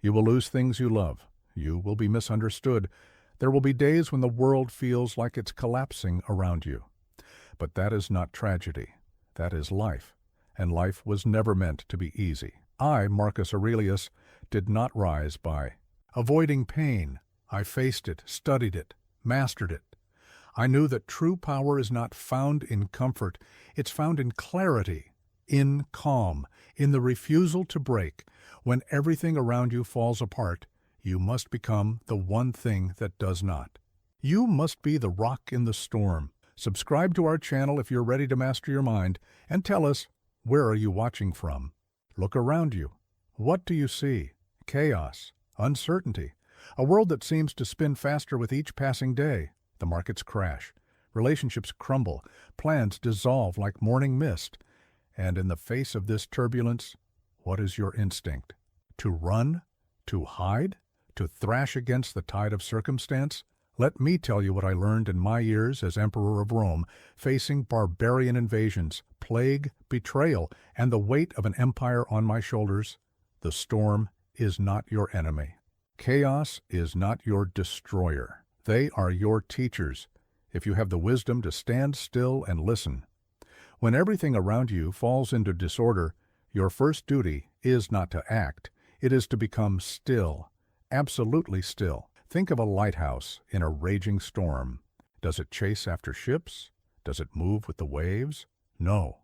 You will lose things you love. You will be misunderstood. There will be days when the world feels like it's collapsing around you. But that is not tragedy. That is life. And life was never meant to be easy. I, Marcus Aurelius, did not rise by avoiding pain. I faced it, studied it, mastered it. I knew that true power is not found in comfort. It's found in clarity, in calm, in the refusal to break. When everything around you falls apart, you must become the one thing that does not. You must be the rock in the storm. Subscribe to our channel if you're ready to master your mind, and tell us, where are you watching from? Look around you. What do you see? Chaos, uncertainty, a world that seems to spin faster with each passing day. The markets crash, relationships crumble, plans dissolve like morning mist. And in the face of this turbulence, what is your instinct? To run? To hide? To thrash against the tide of circumstance? Let me tell you what I learned in my years as Emperor of Rome, facing barbarian invasions, plague, betrayal, and the weight of an empire on my shoulders. The storm is not your enemy. Chaos is not your destroyer. They are your teachers, if you have the wisdom to stand still and listen. When everything around you falls into disorder, your first duty is not to act. It is to become still, absolutely still. Think of a lighthouse in a raging storm. Does it chase after ships? Does it move with the waves? No.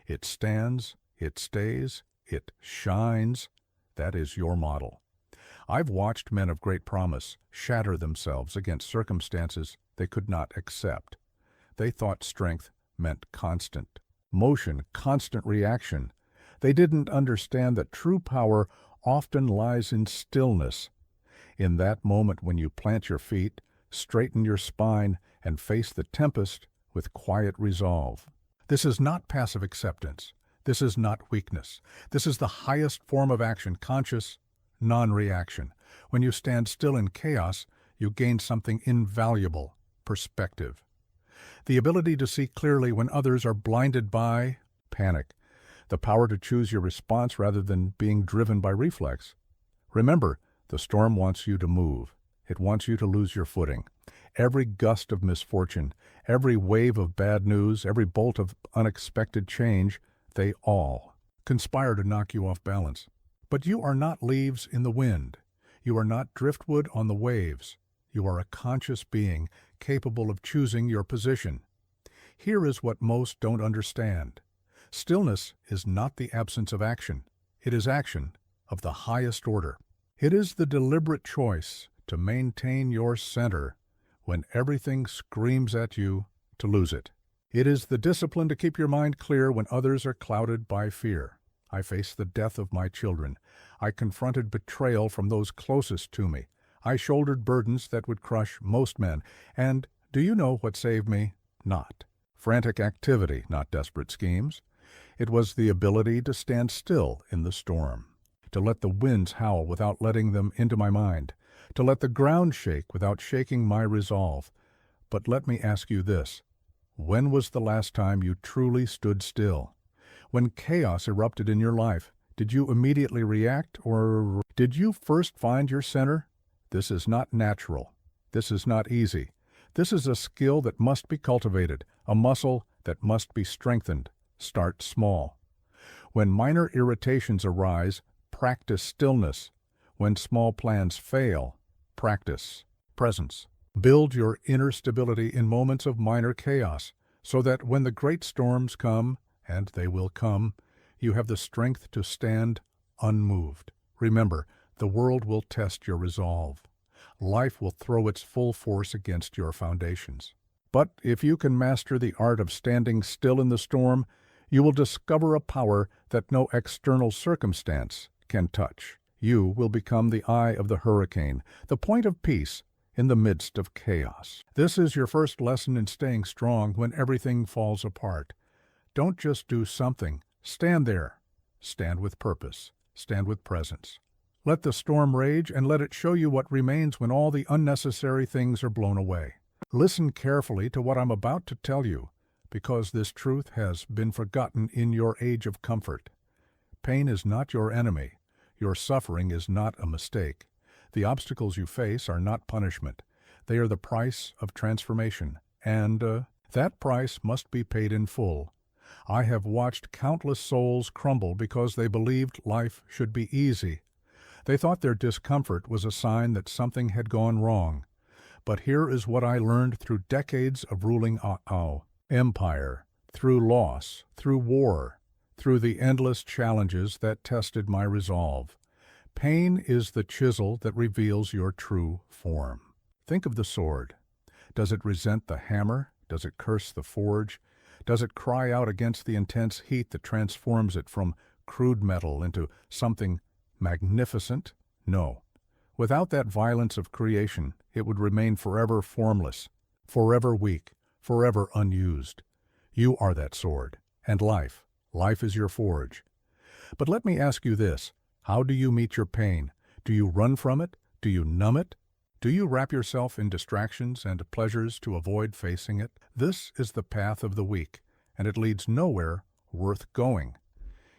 It stands, it stays, it shines. That is your model. I've watched men of great promise shatter themselves against circumstances they could not accept. They thought strength meant constant motion, constant reaction. They didn't understand that true power often lies in stillness. In that moment when you plant your feet, straighten your spine, and face the tempest with quiet resolve. This is not passive acceptance. This is not weakness. This is the highest form of action, conscious non-reaction. When you stand still in chaos, you gain something invaluable: perspective. The ability to see clearly when others are blinded by panic. The power to choose your response rather than being driven by reflex. Remember, the storm wants you to move. It wants you to lose your footing. Every gust of misfortune, every wave of bad news, every bolt of unexpected change, they all conspire to knock you off balance. But you are not leaves in the wind. You are not driftwood on the waves. You are a conscious being capable of choosing your position. Here is what most don't understand. Stillness is not the absence of action. It is action of the highest order. It is the deliberate choice to maintain your center when everything screams at you to lose it. It is the discipline to keep your mind clear when others are clouded by fear. I faced the death of my children. I confronted betrayal from those closest to me. I shouldered burdens that would crush most men. And do you know what saved me? Not frantic activity, not desperate schemes. It was the ability to stand still in the storm, to let the winds howl without letting them into my mind, to let the ground shake without shaking my resolve. But let me ask you this: when was the last time you truly stood still? When chaos erupted in your life, did you immediately react, or did you first find your center? This is not natural. This is not easy. This is a skill that must be cultivated, a muscle that must be strengthened. Start small. When minor irritations arise, practice stillness. When small plans fail, practice presence. Build your inner stability in moments of minor chaos, so that when the great storms come, and they will come, you have the strength to stand unmoved. Remember, the world will test your resolve. Life will throw its full force against your foundations. But if you can master the art of standing still in the storm, you will discover a power that no external circumstance can touch. You will become the eye of the hurricane, the point of peace in the midst of chaos. This is your first lesson in staying strong when everything falls apart. Don't just do something. Stand there. Stand with purpose. Stand with presence. Let the storm rage and let it show you what remains when all the unnecessary things are blown away. Listen carefully to what I'm about to tell you, because this truth has been forgotten in your age of comfort. Pain is not your enemy. Your suffering is not a mistake. The obstacles you face are not punishment. They are the price of transformation, and that price must be paid in full. I have watched countless souls crumble because they believed life should be easy. They thought their discomfort was a sign that something had gone wrong. But here is what I learned through decades of ruling empire, through loss, through war, through the endless challenges that tested my resolve. Pain is the chisel that reveals your true form. Think of the sword. Does it resent the hammer? Does it curse the forge? Does it cry out against the intense heat that transforms it from crude metal into something magnificent? No. Without that violence of creation, it would remain forever formless, forever weak, forever unused. You are that sword, and life is your forge. But let me ask you this: how do you meet your pain? Do you run from it? Do you numb it? Do you wrap yourself in distractions and pleasures to avoid facing it? This is the path of the weak, and it leads nowhere worth going.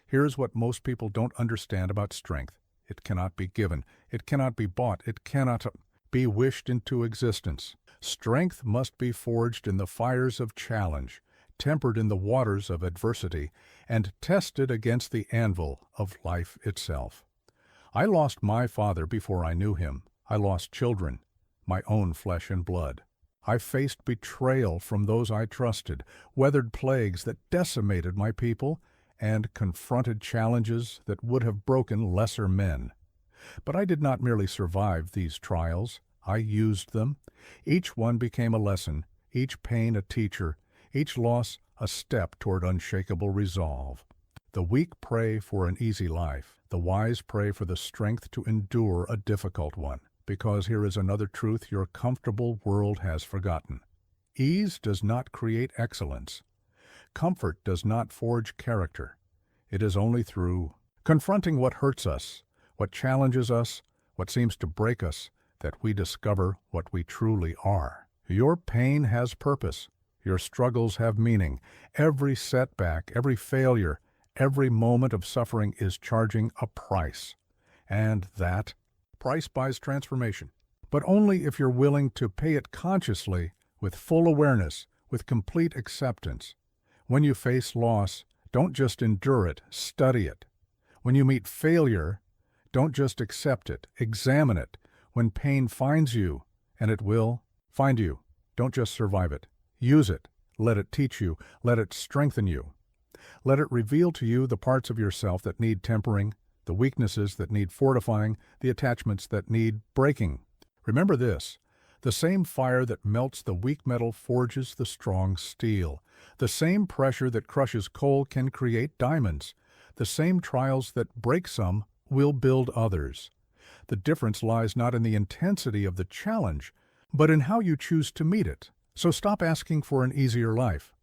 Here's what most people don't understand about strength. It cannot be given. It cannot be bought. It cannot be wished into existence. Strength must be forged in the fires of challenge, tempered in the waters of adversity, and tested against the anvil of life itself. I lost my father before I knew him. I lost children, my own flesh and blood. I faced betrayal from those I trusted, weathered plagues that decimated my people, and confronted challenges that would have broken lesser men. But I did not merely survive these trials. I used them. Each one became a lesson, each pain a teacher, each loss a step toward unshakable resolve. The weak pray for an easy life. The wise pray for the strength to endure a difficult one. Because here is another truth your comfortable world has forgotten. Ease does not create excellence. Comfort does not forge character. It is only through confronting what hurts us, what challenges us, what seems to break us, that we discover what we truly are. Your pain has purpose. Your struggles have meaning. Every setback, every failure, every moment of suffering is charging a price. And that price buys transformation. But only if you're willing to pay it consciously, with full awareness, with complete acceptance. When you face loss, don't just endure it, study it. When you meet failure, don't just accept it, examine it. When pain finds you, and it will find you, don't just survive it. Use it. Let it teach you. Let it strengthen you. Let it reveal to you the parts of yourself that need tempering, the weaknesses that need fortifying, the attachments that need breaking. Remember this: the same fire that melts the weak metal forges the strong steel. The same pressure that crushes coal can create diamonds. The same trials that break some will build others. The difference lies not in the intensity of the challenge, but in how you choose to meet it. So stop asking for an easier life.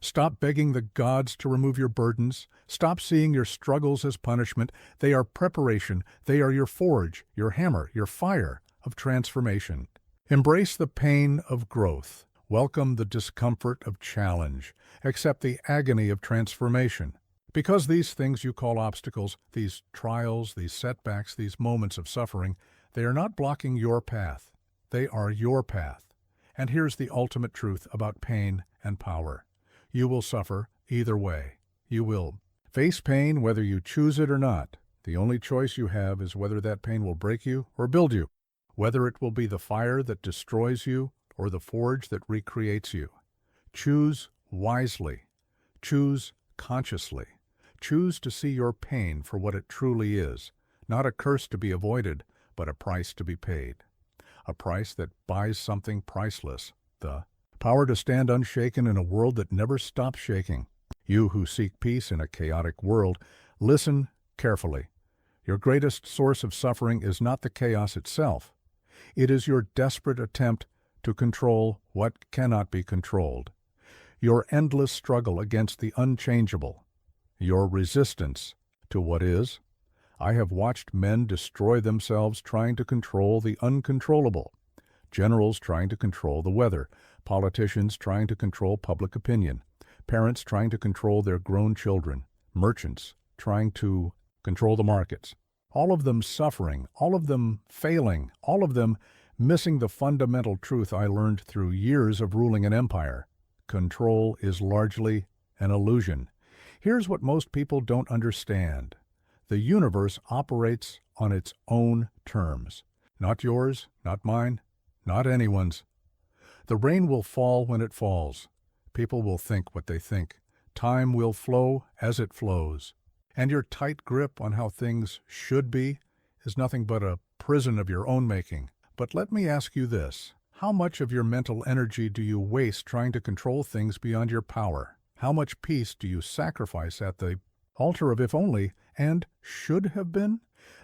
Stop begging the gods to remove your burdens. Stop seeing your struggles as punishment. They are preparation. They are your forge, your hammer, your fire of transformation. Embrace the pain of growth. Welcome the discomfort of challenge. Accept the agony of transformation. Because these things you call obstacles, these trials, these setbacks, these moments of suffering, they are not blocking your path. They are your path. And here's the ultimate truth about pain and power. You will suffer either way. You will face pain whether you choose it or not. The only choice you have is whether that pain will break you or build you, whether it will be the fire that destroys you or the forge that recreates you. Choose wisely. Choose consciously. Choose to see your pain for what it truly is, not a curse to be avoided, but a price to be paid. A price that buys something priceless, the power to stand unshaken in a world that never stops shaking. You who seek peace in a chaotic world, listen carefully. Your greatest source of suffering is not the chaos itself. It is your desperate attempt to control what cannot be controlled. Your endless struggle against the unchangeable. Your resistance to what is. I have watched men destroy themselves trying to control the uncontrollable. Generals trying to control the weather. Politicians trying to control public opinion. Parents trying to control their grown children. Merchants trying to control the markets. all of them suffering, all of them failing, all of them missing the fundamental truth I learned through years of ruling an empire. Control is largely an illusion. Here's what most people don't understand. The universe operates on its own terms. Not yours, not mine, not anyone's. The rain will fall when it falls. People will think what they think. Time will flow as it flows. And your tight grip on how things should be is nothing but a prison of your own making. But let me ask you this. How much of your mental energy do you waste trying to control things beyond your power? How much peace do you sacrifice at the altar of if only and should have been?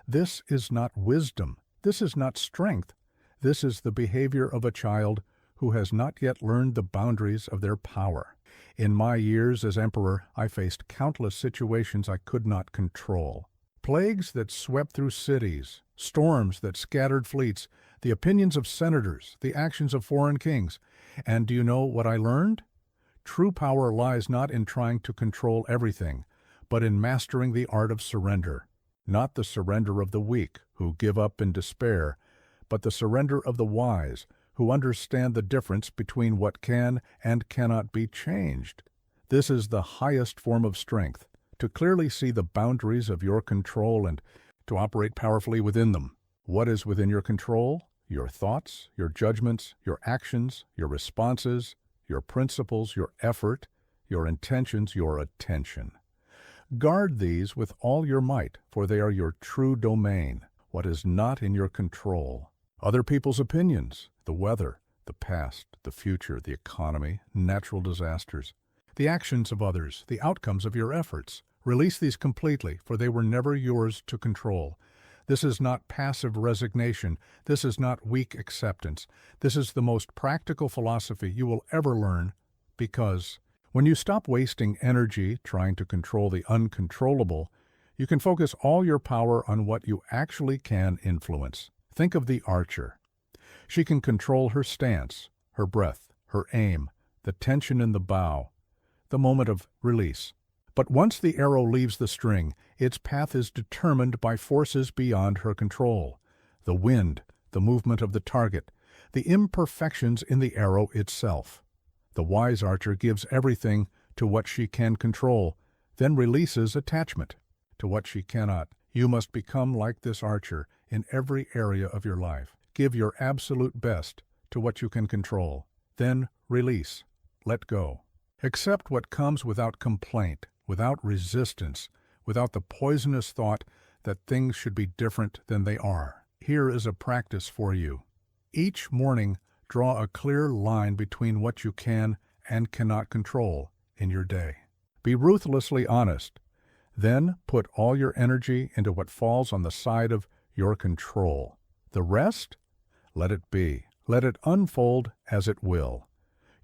This is not wisdom. This is not strength. This is the behavior of a child who has not yet learned the boundaries of their power. In my years as emperor, I faced countless situations I could not control. Plagues that swept through cities, storms that scattered fleets, the opinions of senators, the actions of foreign kings. And do you know what I learned? True power lies not in trying to control everything, but in mastering the art of surrender. Not the surrender of the weak, who give up in despair, but the surrender of the wise, who understand the difference between what can and cannot be changed. This is the highest form of strength, to clearly see the boundaries of your control and to operate powerfully within them. What is within your control? Your thoughts, your judgments, your actions, your responses, your principles, your effort, your intentions, your attention. Guard these with all your might, for they are your true domain. What is not in your control? Other people's opinions, the weather, the past, the future, the economy, natural disasters, the actions of others, the outcomes of your efforts. Release these completely, for they were never yours to control. This is not passive resignation. This is not weak acceptance. This is the most practical philosophy you will ever learn, because when you stop wasting energy trying to control the uncontrollable, you can focus all your power on what you actually can influence. Think of the archer. She can control her stance, her breath, her aim, the tension in the bow, the moment of release. But once the arrow leaves the string, its path is determined by forces beyond her control. The wind, the movement of the target, the imperfections in the arrow itself. The wise archer gives everything to what she can control, then releases attachment to what she cannot. You must become like this archer in every area of your life. Give your absolute best to what you can control. Then release. Let go. Accept what comes without complaint, without resistance, without the poisonous thought that things should be different than they are. Here is a practice for you. Each morning, draw a clear line between what you can and cannot control in your day. Be ruthlessly honest. Then put all your energy into what falls on the side of your control. The rest? Let it be. Let it unfold as it will.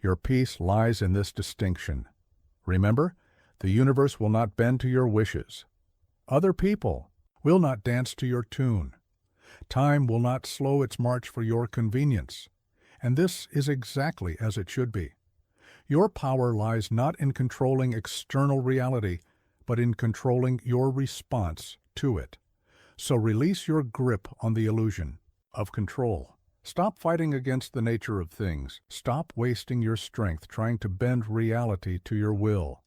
Your peace lies in this distinction. Remember, the universe will not bend to your wishes. Other people will not dance to your tune. Time will not slow its march for your convenience. And this is exactly as it should be. Your power lies not in controlling external reality, but in controlling your response to it. So release your grip on the illusion of control. Stop fighting against the nature of things. Stop wasting your strength trying to bend reality to your will.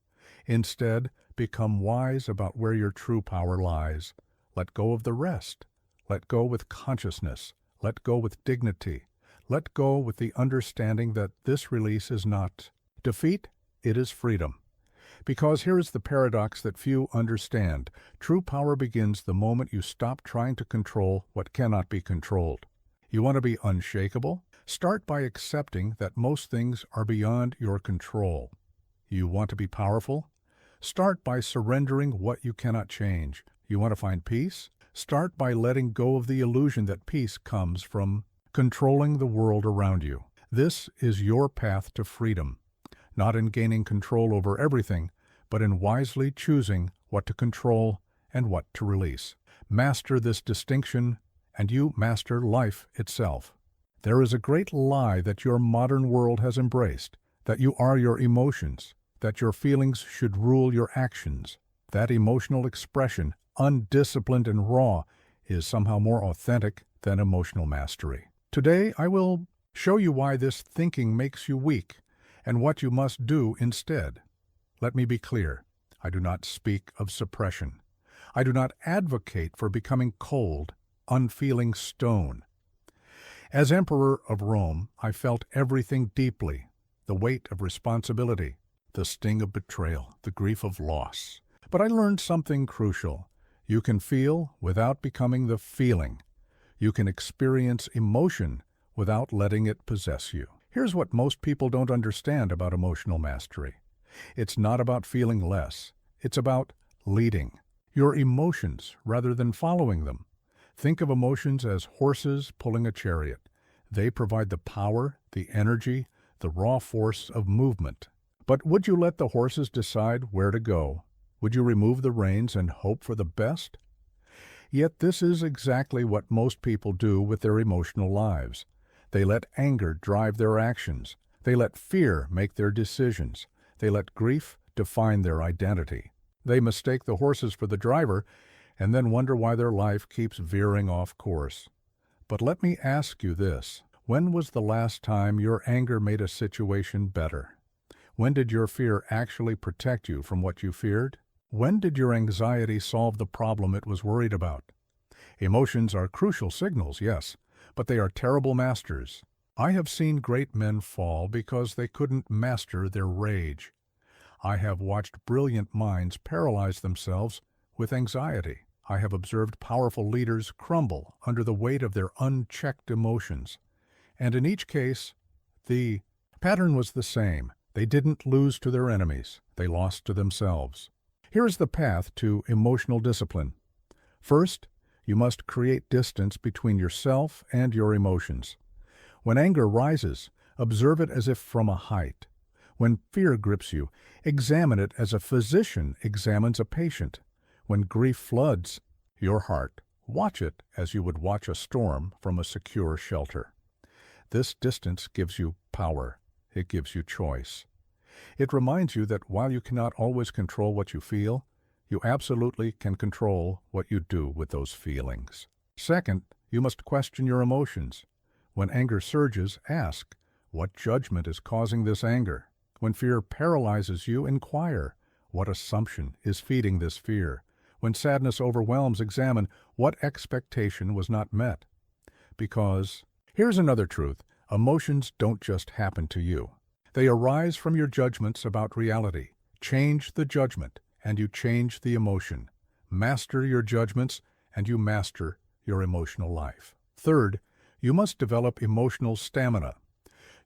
Instead, become wise about where your true power lies. Let go of the rest. Let go with consciousness. Let go with dignity. Let go with the understanding that this release is not defeat, it is freedom. Because here is the paradox that few understand. True power begins the moment you stop trying to control what cannot be controlled. You want to be unshakable? Start by accepting that most things are beyond your control. You want to be powerful? Start by surrendering what you cannot change. You want to find peace? Start by letting go of the illusion that peace comes from controlling the world around you. This is your path to freedom, not in gaining control over everything, but in wisely choosing what to control and what to release. Master this distinction, and you master life itself. There is a great lie that your modern world has embraced, that you are your emotions, that your feelings should rule your actions. That emotional expression, undisciplined and raw, is somehow more authentic than emotional mastery. Today, I will show you why this thinking makes you weak and what you must do instead. Let me be clear. I do not speak of suppression. I do not advocate for becoming cold, unfeeling stone. As Emperor of Rome, I felt everything deeply, the weight of responsibility, the sting of betrayal, the grief of loss. But I learned something crucial. You can feel without becoming the feeling. You can experience emotion without letting it possess you. Here's what most people don't understand about emotional mastery. It's not about feeling less. It's about leading your emotions rather than following them. Think of emotions as horses pulling a chariot. They provide the power, the energy, the raw force of movement. But would you let the horses decide where to go? Would you remove the reins and hope for the best? Yet this is exactly what most people do with their emotional lives. They let anger drive their actions. They let fear make their decisions. They let grief define their identity. They mistake the horses for the driver and then wonder why their life keeps veering off course. But let me ask you this. When was the last time your anger made a situation better? When did your fear actually protect you from what you feared? When did your anxiety solve the problem it was worried about? Emotions are crucial signals, yes, but they are terrible masters. I have seen great men fall because they couldn't master their rage. I have watched brilliant minds paralyze themselves with anxiety. I have observed powerful leaders crumble under the weight of their unchecked emotions. And in each case, the pattern was the same. They didn't lose to their enemies. They lost to themselves. Here is the path to emotional discipline. First, you must create distance between yourself and your emotions. When anger rises, observe it as if from a height. When fear grips you, examine it as a physician examines a patient. When grief floods your heart, watch it as you would watch a storm from a secure shelter. This distance gives you power. It gives you choice. It reminds you that while you cannot always control what you feel, you absolutely can control what you do with those feelings. Second, you must question your emotions. When anger surges, ask, what judgment is causing this anger? When fear paralyzes you, inquire, what assumption is feeding this fear? When sadness overwhelms, examine, what expectation was not met? Because, here's another truth, emotions don't just happen to you. They arise from your judgments about reality. Change the judgment, and you change the emotion. Master your judgments, and you master your emotional life. Third, you must develop emotional stamina.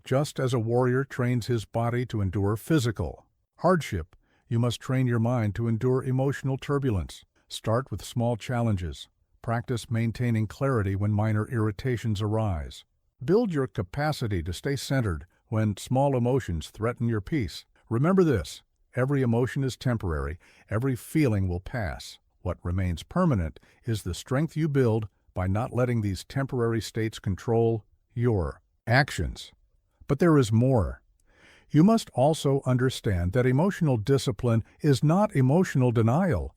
Just as a warrior trains his body to endure physical hardship, you must train your mind to endure emotional turbulence. Start with small challenges. Practice maintaining clarity when minor irritations arise. Build your capacity to stay centered when small emotions threaten your peace. Remember this, every emotion is temporary, every feeling will pass. What remains permanent is the strength you build by not letting these temporary states control your actions. But there is more. You must also understand that emotional discipline is not emotional denial.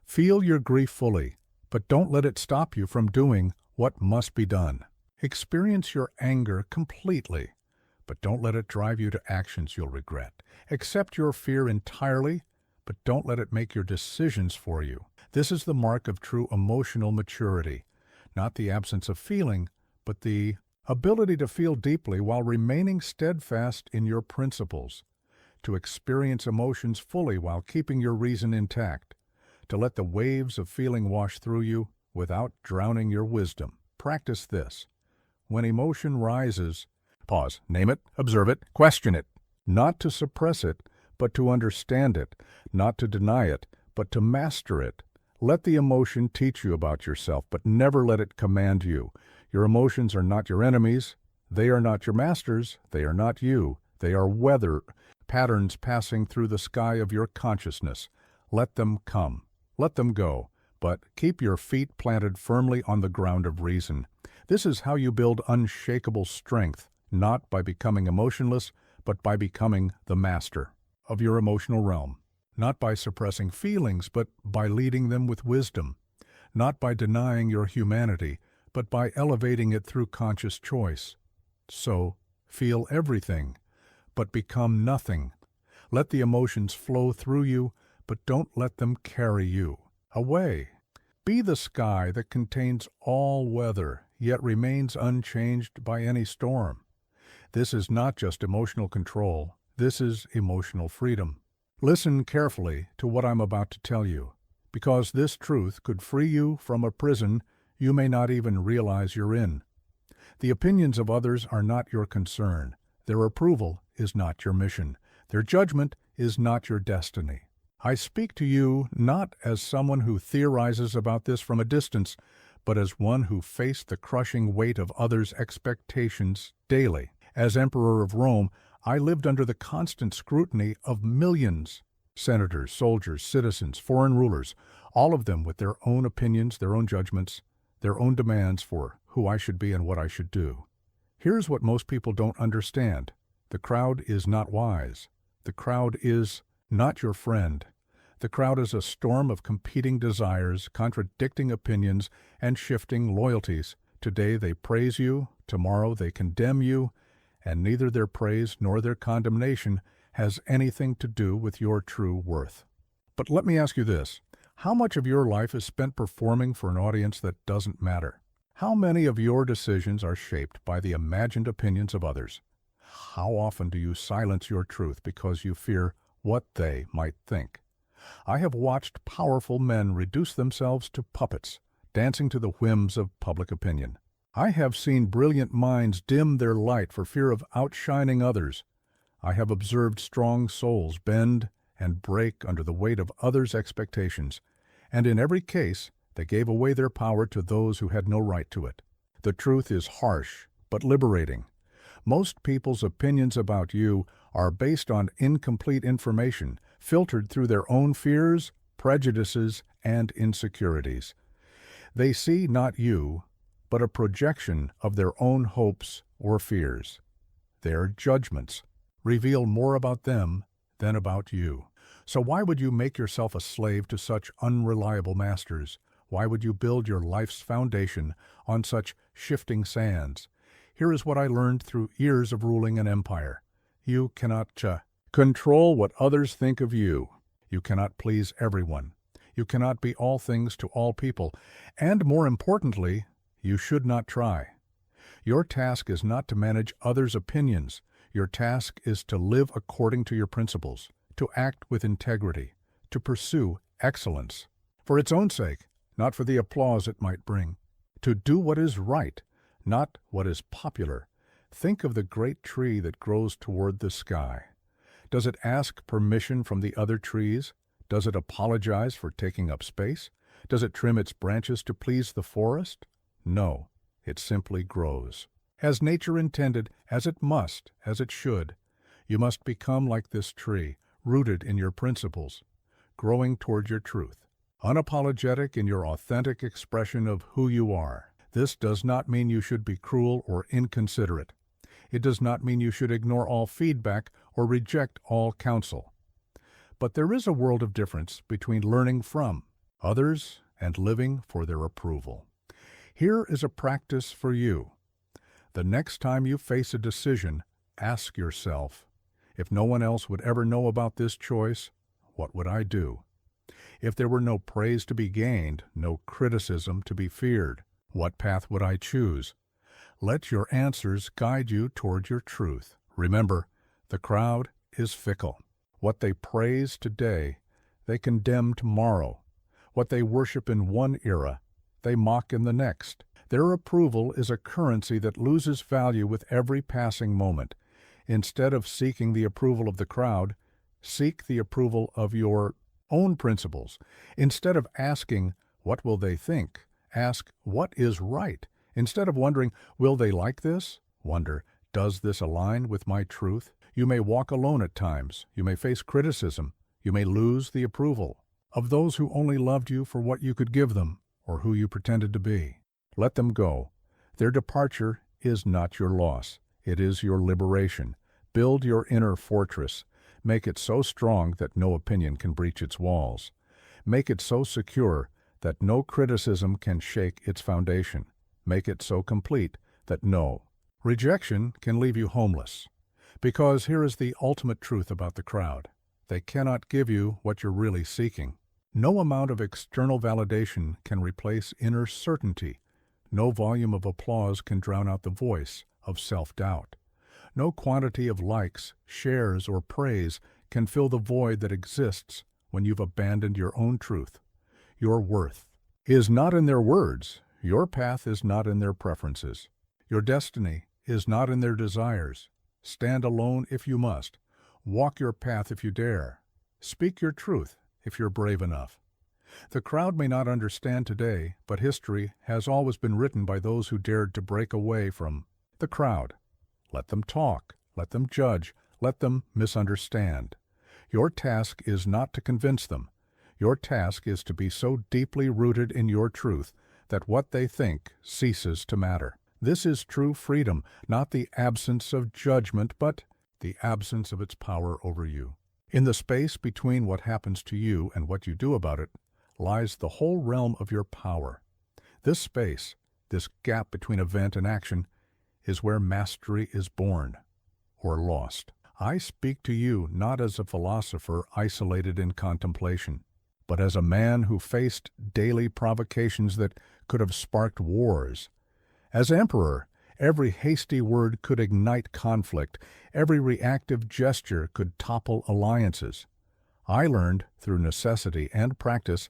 Feel your grief fully, but don't let it stop you from doing what must be done. Experience your anger completely, but don't let it drive you to actions you'll regret. Accept your fear entirely, but don't let it make your decisions for you. This is the mark of true emotional maturity, not the absence of feeling, but the ability to feel deeply while remaining steadfast in your principles, to experience emotions fully while keeping your reason intact, to let the waves of feeling wash through you without drowning your wisdom. Practice this. When emotion rises, pause, name it, observe it, question it. Not to suppress it, but to understand it. Not to deny it, but to master it. Let the emotion teach you about yourself, but never let it command you. Your emotions are not your enemies. They are not your masters. They are not you. They are weather patterns passing through the sky of your consciousness. Let them come. Let them go. But keep your feet planted firmly on the ground of reason. This is how you build unshakable strength, not by becoming emotionless, but by becoming the master of your emotional realm. Not by suppressing feelings, but by leading them with wisdom. not by denying your humanity, but by elevating it through conscious choice. So, feel everything, but become nothing. Let the emotions flow through you, but don't let them carry you away. Be the sky that contains all weather, yet remains unchanged by any storm. This is not just emotional control, this is emotional freedom. Listen carefully to what I'm about to tell you, because this truth could free you from a prison you may not even realize you're in. The opinions of others are not your concern. Their approval is not your mission. Their judgment is not your destiny. I speak to you not as someone who theorizes about this from a distance, but as one who faced the crushing weight of others' expectations daily. As Emperor of Rome, I lived under the constant scrutiny of millions. Senators, soldiers, citizens, foreign rulers, all of them with their own opinions, their own judgments, their own demands for who I should be and what I should do. Here's what most people don't understand. The crowd is not wise. The crowd is not your friend. The crowd is a storm of competing desires, contradicting opinions, and shifting loyalties. Today they praise you, tomorrow they condemn you, and neither their praise nor their condemnation has anything to do with your true worth. But let me ask you this. How much of your life is spent performing for an audience that doesn't matter? How many of your decisions are shaped by the imagined opinions of others? How often do you silence your truth because you fear what they might think? I have watched powerful men reduce themselves to puppets, dancing to the whims of public opinion. I have seen brilliant minds dim their light for fear of outshining others. I have observed strong souls bend and break under the weight of others' expectations, and in every case, they gave away their power to those who had no right to it. The truth is harsh, but liberating. Most people's opinions about you are based on incomplete information, filtered through their own fears, prejudices, and insecurities. They see not you, but a projection of their own hopes or fears. Their judgments reveal more about them than about you. So why would you make yourself a slave to such unreliable masters? Why would you build your life's foundation on such shifting sands? Here is what I learned through years of ruling an empire. You cannot control what others think of you. You cannot please everyone. You cannot be all things to all people. And more importantly, you should not try. Your task is not to manage others' opinions. Your task is to live according to your principles, to act with integrity, to pursue excellence, for its own sake, not for the applause it might bring, to do what is right, not what is popular. Think of the great tree that grows toward the sky. Does it ask permission from the other trees? Does it apologize for taking up space? Does it trim its branches to please the forest? No, it simply grows. As nature intended, as it must, as it should. You must become like this tree, rooted in your principles, growing toward your truth, unapologetic in your authentic expression of who you are. This does not mean you should be cruel or inconsiderate. It does not mean you should ignore all feedback or reject all counsel. But there is a world of difference between learning from others and living for their approval. Here is a practice for you. The next time you face a decision, ask yourself, if no one else would ever know about this choice, what would I do? If there were no praise to be gained, no criticism to be feared, what path would I choose? Let your answers guide you toward your truth. Remember, the crowd is fickle. What they praise today, they condemn tomorrow. What they worship in one era, they mock in the next. Their approval is a currency that loses value with every passing moment. Instead of seeking the approval of the crowd, seek the approval of your own principles. Instead of asking, what will they think? Ask, what is right? Instead of wondering, will they like this? Wonder, does this align with my truth? You may walk alone at times. You may face criticism. You may lose the approval of those who only loved you for what you could give them or who you pretended to be. Let them go. Their departure is not your loss. It is your liberation. Build your inner fortress. Make it so strong that no opinion can breach its walls. Make it so secure that no criticism can shake its foundation, make it so complete that no rejection can leave you homeless. Because here is the ultimate truth about the crowd. They cannot give you what you're really seeking. No amount of external validation can replace inner certainty. No volume of applause can drown out the voice of self-doubt. No quantity of likes, shares, or praise can fill the void that exists when you've abandoned your own truth. Your worth is not in their words. Your path is not in their preferences. Your destiny is not in their desires. Stand alone if you must. Walk your path if you dare. Speak your truth if you're brave enough. The crowd may not understand today, but history has always been written by those who dared to break away from the crowd. Let them talk. Let them judge. Let them misunderstand. Your task is not to convince them. Your task is to be so deeply rooted in your truth that what they think ceases to matter. This is true freedom, not the absence of judgment, but the absence of its power over you. In the space between what happens to you and what you do about it lies the whole realm of your power. This space, this gap between event and action, is where mastery is born or lost. I speak to you not as a philosopher isolated in contemplation, but as a man who faced daily provocations that could have sparked wars. As emperor, every hasty word could ignite conflict. Every reactive gesture could topple alliances. I learned, through necessity and practice,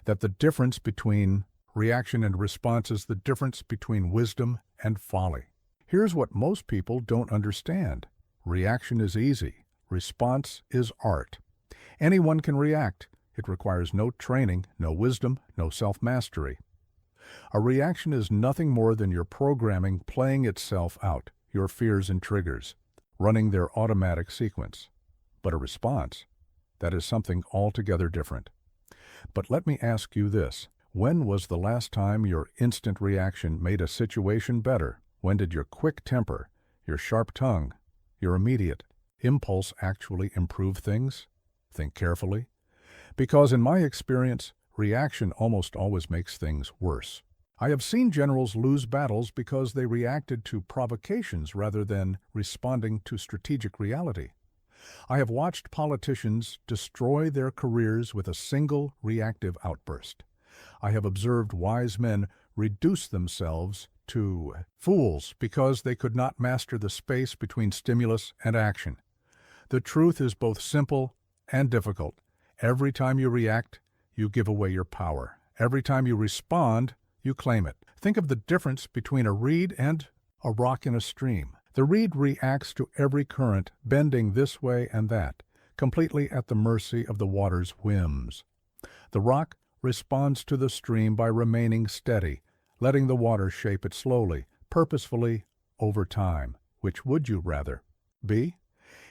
that the difference between reaction and response is the difference between wisdom and folly. Here's what most people don't understand. Reaction is easy. Response is art. Anyone can react. It requires no training, no wisdom, no self-mastery. A reaction is nothing more than your programming playing itself out, your fears and triggers, running their automatic sequence. But a response, that is something altogether different. But let me ask you this. When was the last time your instant reaction made a situation better? When did your quick temper, your sharp tongue, your immediate impulse actually improve things? Think carefully. Because in my experience, reaction almost always makes things worse. I have seen generals lose battles because they reacted to provocations rather than responding to strategic reality. I have watched politicians destroy their careers with a single reactive outburst. I have observed wise men reduce themselves to fools because they could not master the space between stimulus and action. The truth is both simple and difficult. Every time you react, you give away your power. Every time you respond, you claim it. Think of the difference between a reed and a rock in a stream. The reed reacts to every current, bending this way and that, completely at the mercy of the water's whims. The rock responds to the stream by remaining steady, letting the water shape it slowly, purposefully, over time. Which would you rather be?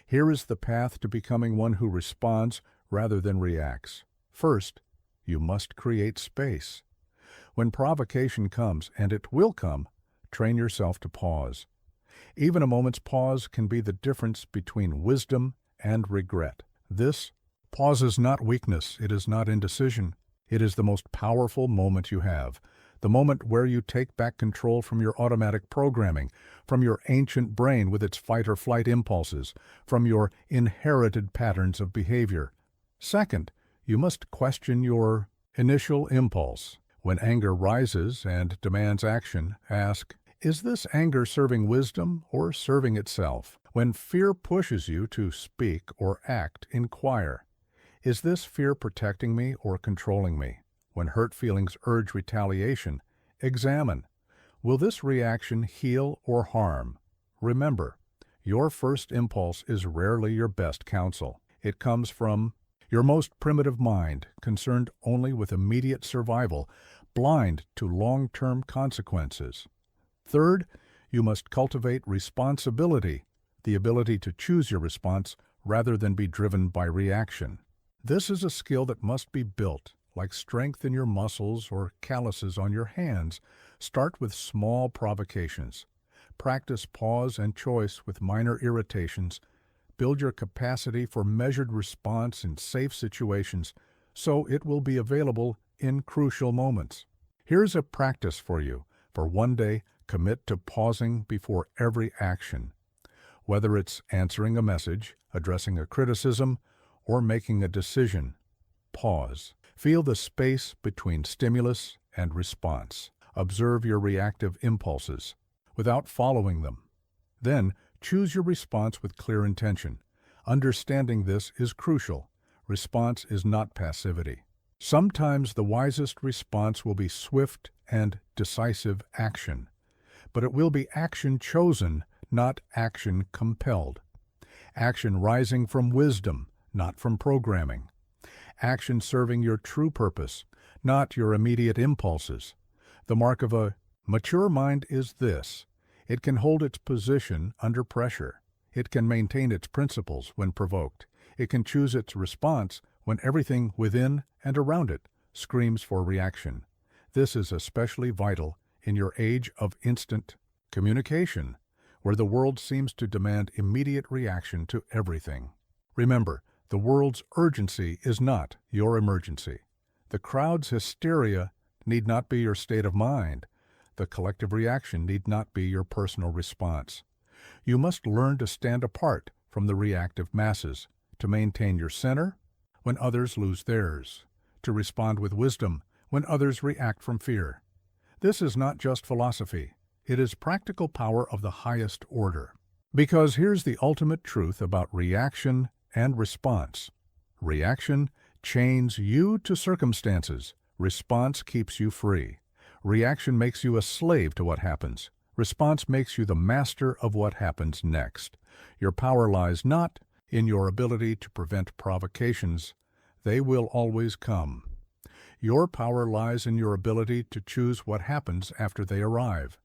Here is the path to becoming one who responds rather than reacts. First, you must create space. When provocation comes, and it will come, train yourself to pause. Even a moment's pause can be the difference between wisdom and regret. This pause is not weakness, it is not indecision. It is the most powerful moment you have, the moment where you take back control from your automatic programming, from your ancient brain with its fight-or-flight impulses, from your inherited patterns of behavior. Second, you must question your initial impulse. When anger rises and demands action, ask, is this anger serving wisdom or serving itself? When fear pushes you to speak or act, inquire, is this fear protecting me or controlling me? When hurt feelings urge retaliation, examine, will this reaction heal or harm? Remember, your first impulse is rarely your best counsel. It comes from your most primitive mind, concerned only with immediate survival, blind to long-term consequences. Third, you must cultivate responsibility, the ability to choose your response rather than be driven by reaction. This is a skill that must be built, like strength in your muscles or calluses on your hands. Start with small provocations. Practice pause and choice with minor irritations. Build your capacity for measured response in safe situations so it will be available in crucial moments. Here's a practice for you. For one day, commit to pausing before every action. Whether it's answering a message, addressing a criticism, or making a decision, pause. Feel the space between stimulus and response. Observe your reactive impulses without following them. Then, choose your response with clear intention. Understanding this is crucial. Response is not passivity. Sometimes the wisest response will be swift and decisive action, but it will be action chosen, not action compelled. Action rising from wisdom, not from programming. Action serving your true purpose, not your immediate impulses. The mark of a mature mind is this: it can hold its position under pressure. It can maintain its principles when provoked. It can choose its response when everything within and around it screams for reaction. This is especially vital in your age of instant communication, where the world seems to demand immediate reaction to everything. Remember, the world's urgency is not your emergency. The crowd's hysteria need not be your state of mind. The collective reaction need not be your personal response. You must learn to stand apart from the reactive masses, to maintain your center when others lose theirs, to respond with wisdom when others react from fear. This is not just philosophy. It is practical power of the highest order. Because here's the ultimate truth about reaction and response. Reaction chains you to circumstances. Response keeps you free. Reaction makes you a slave to what happens. Response makes you the master of what happens next. Your power lies not in your ability to prevent provocations. They will always come. Your power lies in your ability to choose what happens after they arrive.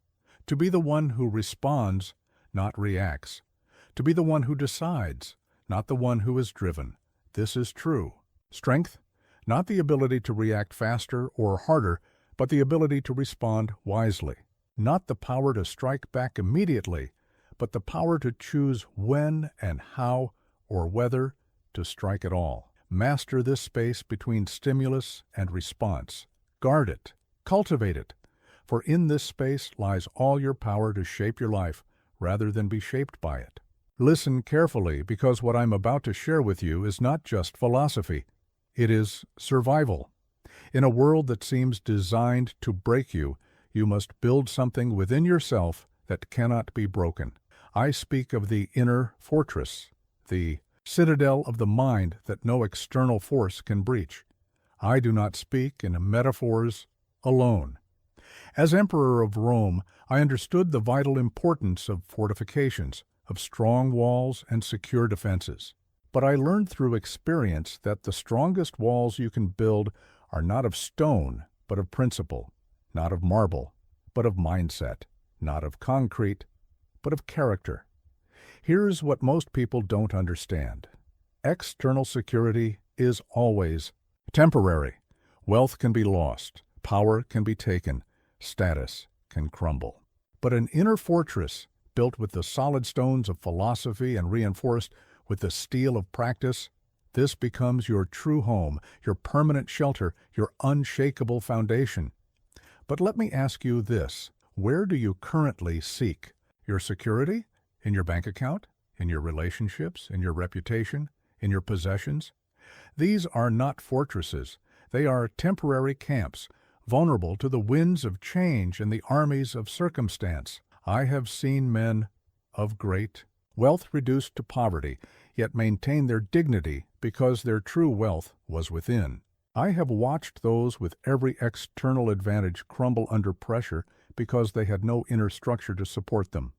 To be the one who responds, not reacts. To be the one who decides, not the one who is driven. This is true. Strength, not the ability to react faster or harder, but the ability to respond wisely. Not the power to strike back immediately, but the power to choose when and how or whether to strike at all. Master this space between stimulus and response. Guard it. Cultivate it. For in this space lies all your power to shape your life rather than be shaped by it. Listen carefully, because what I'm about to share with you is not just philosophy. It is survival. In a world that seems designed to break you, you must build something within yourself that cannot be broken. I speak of the inner fortress, the citadel of the mind that no external force can breach. I do not speak in metaphors alone. As Emperor of Rome, I understood the vital importance of fortifications, of strong walls and secure defenses. But I learned through experience that the strongest walls you can build are not of stone, but of principle, not of marble, but of mindset, not of concrete, but of character. Here's what most people don't understand. External security is always temporary. Wealth can be lost, power can be taken, status can crumble. But an inner fortress, built with the solid stones of philosophy and reinforced with the steel of practice, this becomes your true home, your permanent shelter, your unshakable foundation. But let me ask you this: where do you currently seek your security? In your bank account? In your relationships? In your reputation? In your possessions? These are not fortresses. They are temporary camps, vulnerable to the winds of change and the armies of circumstance. I have seen men of great wealth reduced to poverty, yet maintain their dignity because their true wealth was within. I have watched those with every external advantage crumble under pressure because they had no inner structure to support them.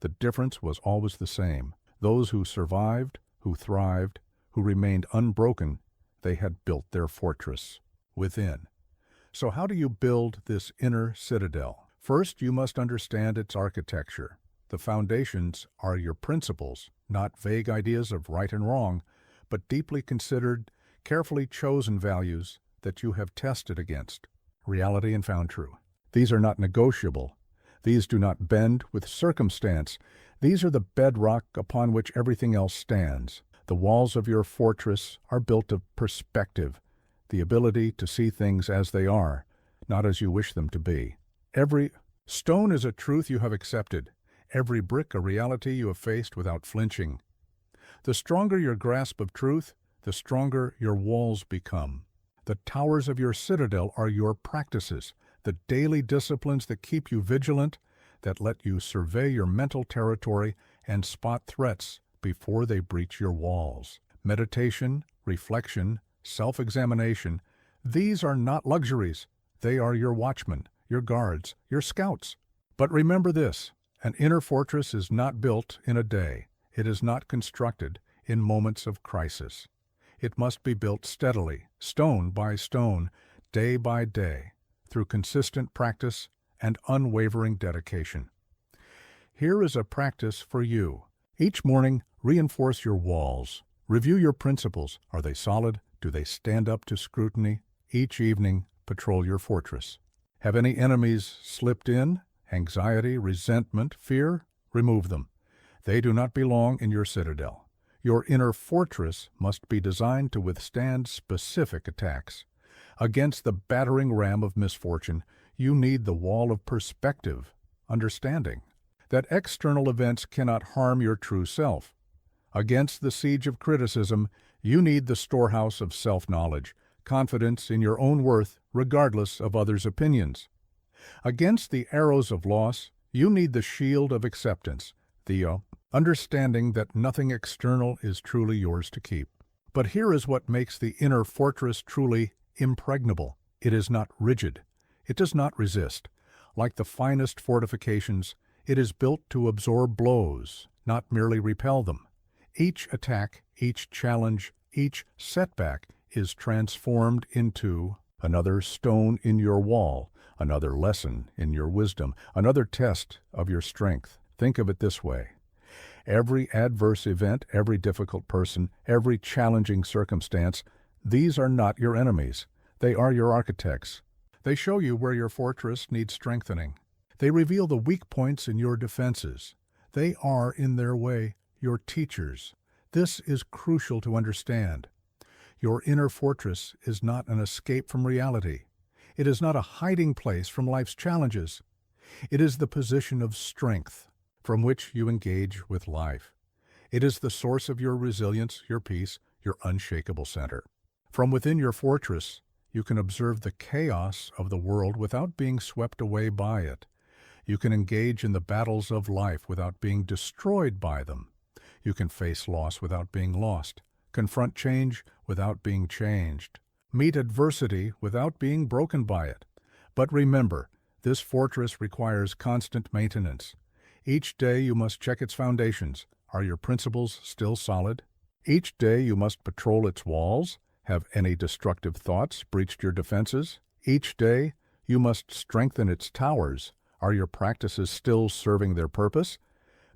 The difference was always the same. Those who survived, who thrived, who remained unbroken, they had built their fortress within. So how do you build this inner citadel? First, you must understand its architecture. The foundations are your principles, not vague ideas of right and wrong, but deeply considered, carefully chosen values that you have tested against reality and found true. These are not negotiable. These do not bend with circumstance. These are the bedrock upon which everything else stands. The walls of your fortress are built of perspective. the ability to see things as they are, not as you wish them to be. Every stone is a truth you have accepted, every brick a reality you have faced without flinching. The stronger your grasp of truth, the stronger your walls become. The towers of your citadel are your practices, the daily disciplines that keep you vigilant, that let you survey your mental territory and spot threats before they breach your walls. Meditation, reflection, self-examination, these are not luxuries. They are your watchmen, your guards, your scouts. But remember this, an inner fortress is not built in a day. It is not constructed in moments of crisis. It must be built steadily, stone by stone, day by day, through consistent practice and unwavering dedication. Here is a practice for you. Each morning, reinforce your walls. Review your principles. Are they solid? Do they stand up to scrutiny? Each evening, patrol your fortress. Have any enemies slipped in? Anxiety, resentment, fear? Remove them. They do not belong in your citadel. Your inner fortress must be designed to withstand specific attacks. Against the battering ram of misfortune, you need the wall of perspective, understanding that external events cannot harm your true self. Against the siege of criticism, you need the storehouse of self-knowledge, confidence in your own worth regardless of others' opinions. Against the arrows of loss, you need the shield of acceptance, the understanding that nothing external is truly yours to keep. But here is what makes the inner fortress truly impregnable. It is not rigid. It does not resist. Like the finest fortifications, it is built to absorb blows, not merely repel them. Each attack, each challenge, each setback is transformed into another stone in your wall, another lesson in your wisdom, another test of your strength. Think of it this way. Every adverse event, every difficult person, every challenging circumstance, these are not your enemies. They are your architects. They show you where your fortress needs strengthening. They reveal the weak points in your defenses. They are, in their way, your teachers. This is crucial to understand. Your inner fortress is not an escape from reality. It is not a hiding place from life's challenges. It is the position of strength from which you engage with life. It is the source of your resilience, your peace, your unshakable center. From within your fortress, you can observe the chaos of the world without being swept away by it. You can engage in the battles of life without being destroyed by them. You can face loss without being lost, confront change without being changed, meet adversity without being broken by it. But remember, this fortress requires constant maintenance. Each day you must check its foundations. Are your principles still solid? Each day you must patrol its walls. Have any destructive thoughts breached your defenses? Each day you must strengthen its towers. Are your practices still serving their purpose?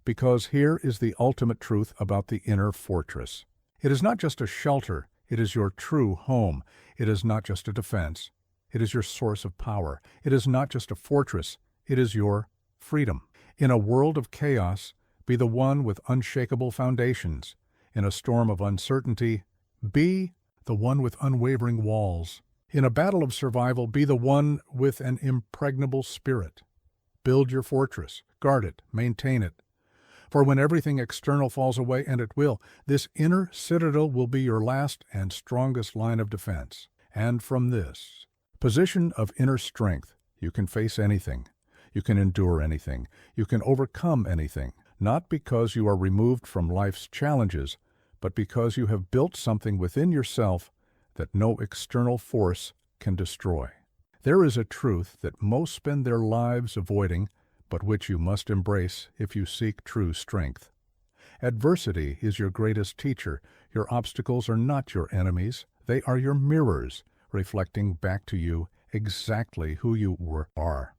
Because here is the ultimate truth about the inner fortress. It is not just a shelter, it is your true home. It is not just a defense, it is your source of power. It is not just a fortress, it is your freedom. In a world of chaos, be the one with unshakable foundations. In a storm of uncertainty, be the one with unwavering walls. In a battle of survival, be the one with an impregnable spirit. Build your fortress, guard it, maintain it. For when everything external falls away, and it will, this inner citadel will be your last and strongest line of defense. And from this position of inner strength, you can face anything. You can endure anything. You can overcome anything, not because you are removed from life's challenges, but because you have built something within yourself that no external force can destroy. There is a truth that most spend their lives avoiding, but which you must embrace if you seek true strength. Adversity is your greatest teacher. Your obstacles are not your enemies. They are your mirrors, reflecting back to you exactly who you are.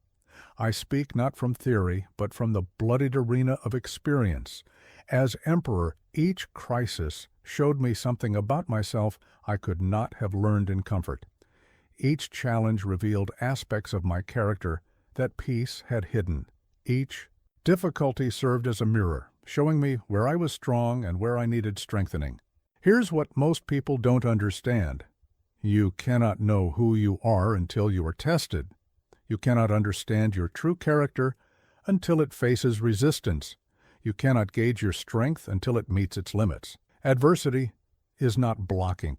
I speak not from theory, but from the bloodied arena of experience. As emperor, each crisis showed me something about myself I could not have learned in comfort. Each challenge revealed aspects of my character that peace had hidden. Each difficulty served as a mirror, showing me where I was strong and where I needed strengthening. Here's what most people don't understand. You cannot know who you are until you are tested. You cannot understand your true character until it faces resistance. You cannot gauge your strength until it meets its limits. Adversity is not blocking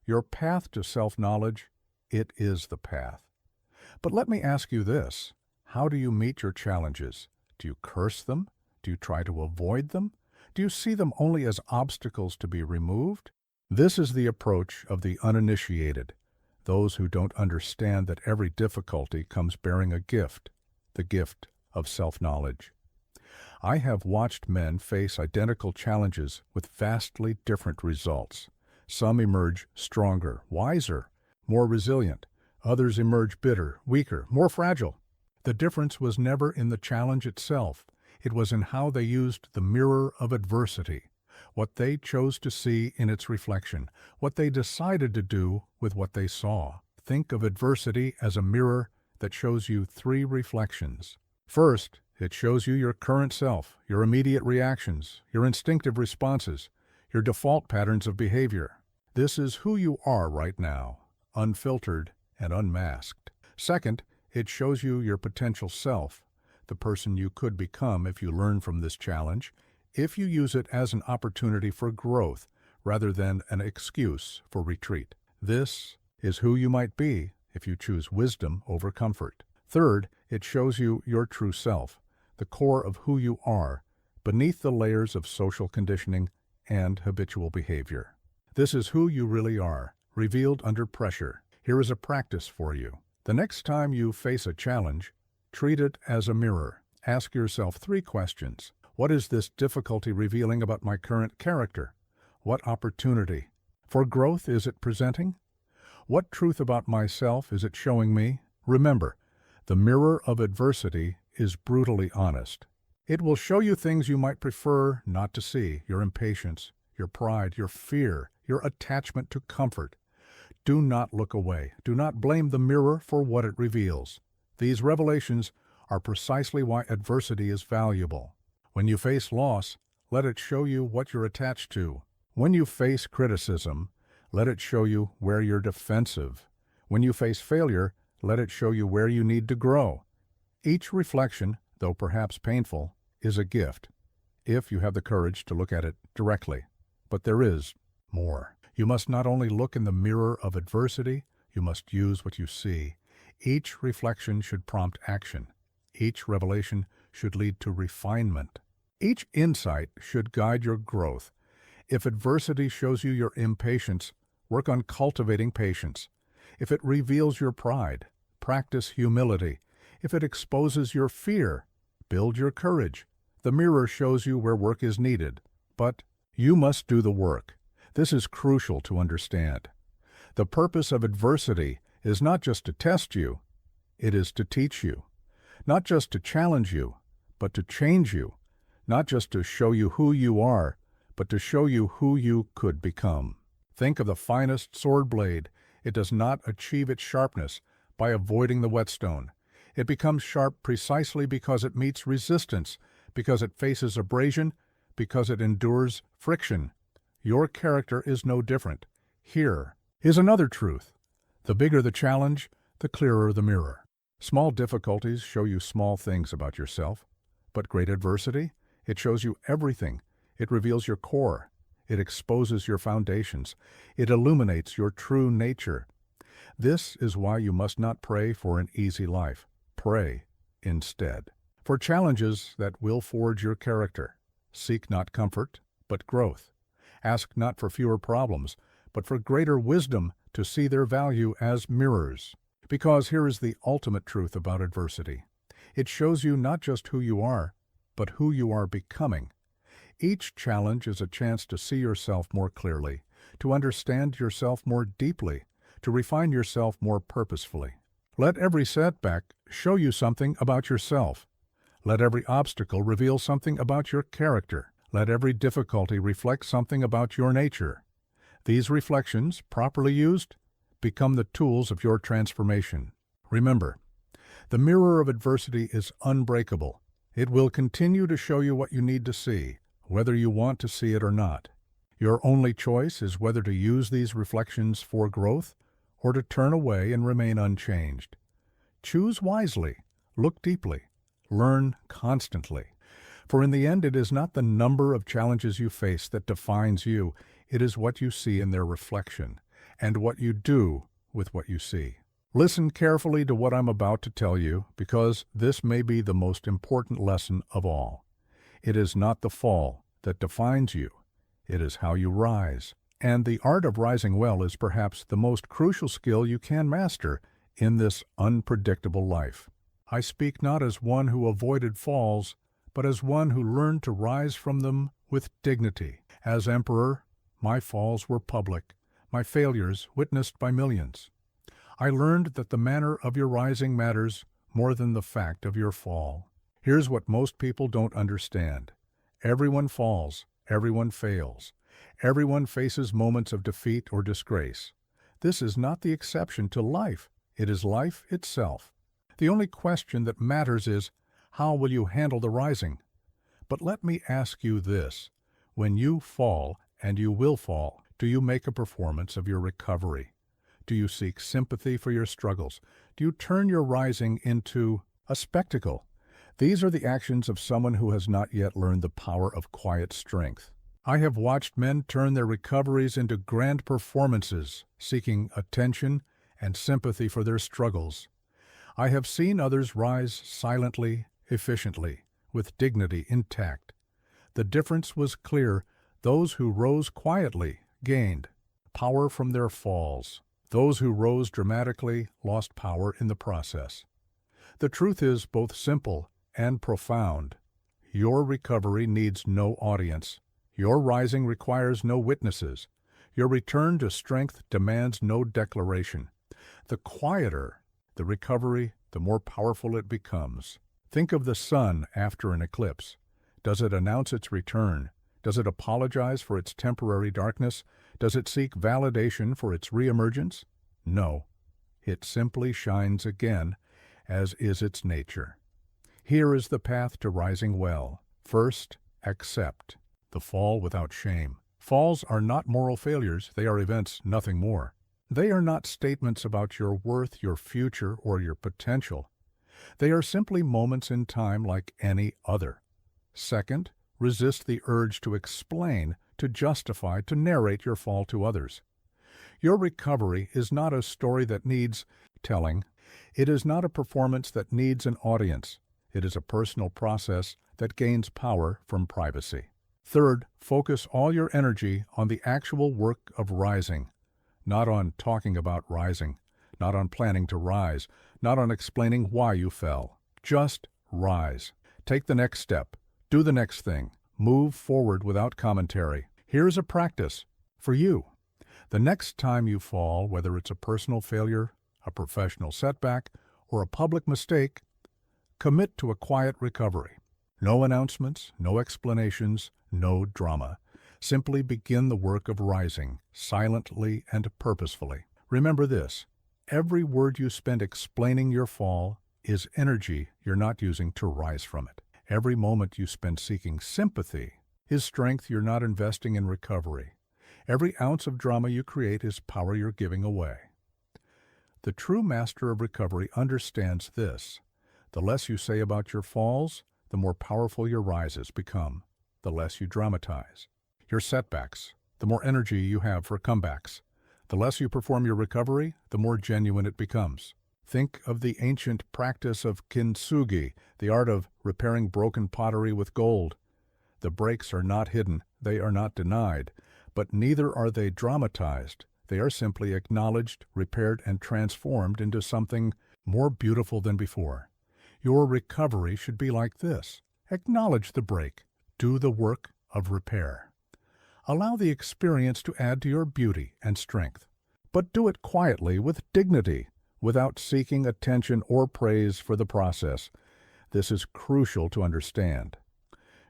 your path to self-knowledge. It is the path. But let me ask you this. How do you meet your challenges? Do you curse them? Do you try to avoid them? Do you see them only as obstacles to be removed? This is the approach of the uninitiated, those who don't understand that every difficulty comes bearing a gift, the gift of self-knowledge. I have watched men face identical challenges with vastly different results. Some emerge stronger, wiser, more resilient. Others emerge bitter, weaker, more fragile. The difference was never in the challenge itself. It was in how they used the mirror of adversity, what they chose to see in its reflection, what they decided to do with what they saw. Think of adversity as a mirror that shows you three reflections. First, it shows you your current self, your immediate reactions, your instinctive responses, your default patterns of behavior. This is who you are right now, unfiltered and unmasked. Second, it shows you your potential self, the person you could become if you learn from this challenge, if you use it as an opportunity for growth rather than an excuse for retreat. This is who you might be if you choose wisdom over comfort. Third, it shows you your true self, the core of who you are, beneath the layers of social conditioning and habitual behavior. This is who you really are, revealed under pressure. Here is a practice for you. The next time you face a challenge, treat it as a mirror. Ask yourself three questions. What is this difficulty revealing about my current character? What opportunity for growth is it presenting? What truth about myself is it showing me? Remember, the mirror of adversity is brutally honest. It will show you things you might prefer not to see, your impatience, your pride, your fear, your attachment to comfort. Do not look away. Do not blame the mirror for what it reveals. These revelations are precisely why adversity is valuable. When you face loss, let it show you what you're attached to. When you face criticism, let it show you where you're defensive. When you face failure, let it show you where you need to grow. Each reflection, though perhaps painful, is a gift, if you have the courage to look at it directly. But there is more. You must not only look in the mirror of adversity, you must use what you see. Each reflection should prompt action. Each revelation should lead to refinement. Each insight should guide your growth. If adversity shows you your impatience, work on cultivating patience. If it reveals your pride, practice humility. If it exposes your fear, build your courage. The mirror shows you where work is needed, but you must do the work. This is crucial to understand. The purpose of adversity is not just to test you, it is to teach you. Not just to challenge you, but to change you. Not just to show you who you are, but to show you who you could become. Think of the finest sword blade. It does not achieve its sharpness by avoiding the whetstone. It becomes sharp precisely because it meets resistance, because it faces abrasion, because it endures friction. Your character is no different. Here is another truth. The bigger the challenge, the clearer the mirror. Small difficulties show you small things about yourself, but great adversity, it shows you everything. It reveals your core. It exposes your foundations. It illuminates your true nature. This is why you must not pray for an easy life. Pray instead for challenges that will forge your character. Seek not comfort, but growth. Ask not for fewer problems, but for greater wisdom to see their value as mirrors. Because here is the ultimate truth about adversity. It shows you not just who you are, but who you are becoming. Each challenge is a chance to see yourself more clearly, to understand yourself more deeply, to refine yourself more purposefully. Let every setback show you something about yourself. Let every obstacle reveal something about your character. Let every difficulty reflect something about your nature. These reflections, properly used, become the tools of your transformation. Remember, the mirror of adversity is unbreakable. It will continue to show you what you need to see, whether you want to see it or not. Your only choice is whether to use these reflections for growth or to turn away and remain unchanged. Choose wisely, look deeply, learn constantly. For in the end, it is not the number of challenges you face that defines you. It is what you see in their reflection, and what you do with what you see. Listen carefully to what I'm about to tell you, because this may be the most important lesson of all. It is not the fall that defines you. It is how you rise. And the art of rising well is perhaps the most crucial skill you can master in this unpredictable life. I speak not as one who avoided falls, but as one who learned to rise from them with dignity. As emperor, my falls were public, my failures witnessed by millions. I learned that the manner of your rising matters more than the fact of your fall. Here's what most people don't understand. Everyone falls, everyone fails. Everyone faces moments of defeat or disgrace. This is not the exception to life. It is life itself. The only question that matters is, how will you handle the rising? But let me ask you this. When you fall, and you will fall, do you make a performance of your recovery? Do you seek sympathy for your struggles? Do you turn your rising into a spectacle? These are the actions of someone who has not yet learned the power of quiet strength. I have watched men turn their recoveries into grand performances, seeking attention and sympathy for their struggles. I have seen others rise silently, efficiently, with dignity intact. The difference was clear. Those who rose quietly gained power from their falls. Those who rose dramatically lost power in the process. The truth is both simple and profound. Your recovery needs no audience. Your rising requires no witnesses. Your return to strength demands no declaration. The quieter the recovery, the more powerful it becomes. Think of the sun after an eclipse. Does it announce its return? Does it apologize for its temporary darkness? Does it seek validation for its reemergence? No. It simply shines again, as is its nature. Here is the path to rising well. First, accept the fall without shame. Falls are not moral failures. They are events, nothing more. They are not statements about your worth, your future, or your potential. They are simply moments in time like any other. Second, resist the urge to explain, to justify, to narrate your fall to others. Your recovery is not a story that needs telling. It is not a performance that needs an audience. It is a personal process that gains power from privacy. Third, focus all your energy on the actual work of rising, not on talking about rising, not on planning to rise, not on explaining why you fell. Just rise. Take the next step. Do the next thing. Move forward without commentary. Here's a practice for you. The next time you fall, whether it's a personal failure, a professional setback, or a public mistake, commit to a quiet recovery. No announcements, no explanations, no drama. Simply begin the work of rising, silently and purposefully. Remember this: every word you spend explaining your fall is energy you're not using to rise from it. Every moment you spend seeking sympathy is strength you're not investing in recovery. Every ounce of drama you create is power you're giving away. The true master of recovery understands this. The less you say about your falls, the more powerful your rises become. The less you dramatize your setbacks, the more energy you have for comebacks. The less you perform your recovery, the more genuine it becomes. Think of the ancient practice of kintsugi, the art of repairing broken pottery with gold. The breaks are not hidden, they are not denied, but neither are they dramatized. They are simply acknowledged, repaired, and transformed into something more beautiful than before. Your recovery should be like this. Acknowledge the break. Do the work of repair. Allow the experience to add to your beauty and strength, but do it quietly, with dignity, without seeking attention or praise for the process. This is crucial to understand.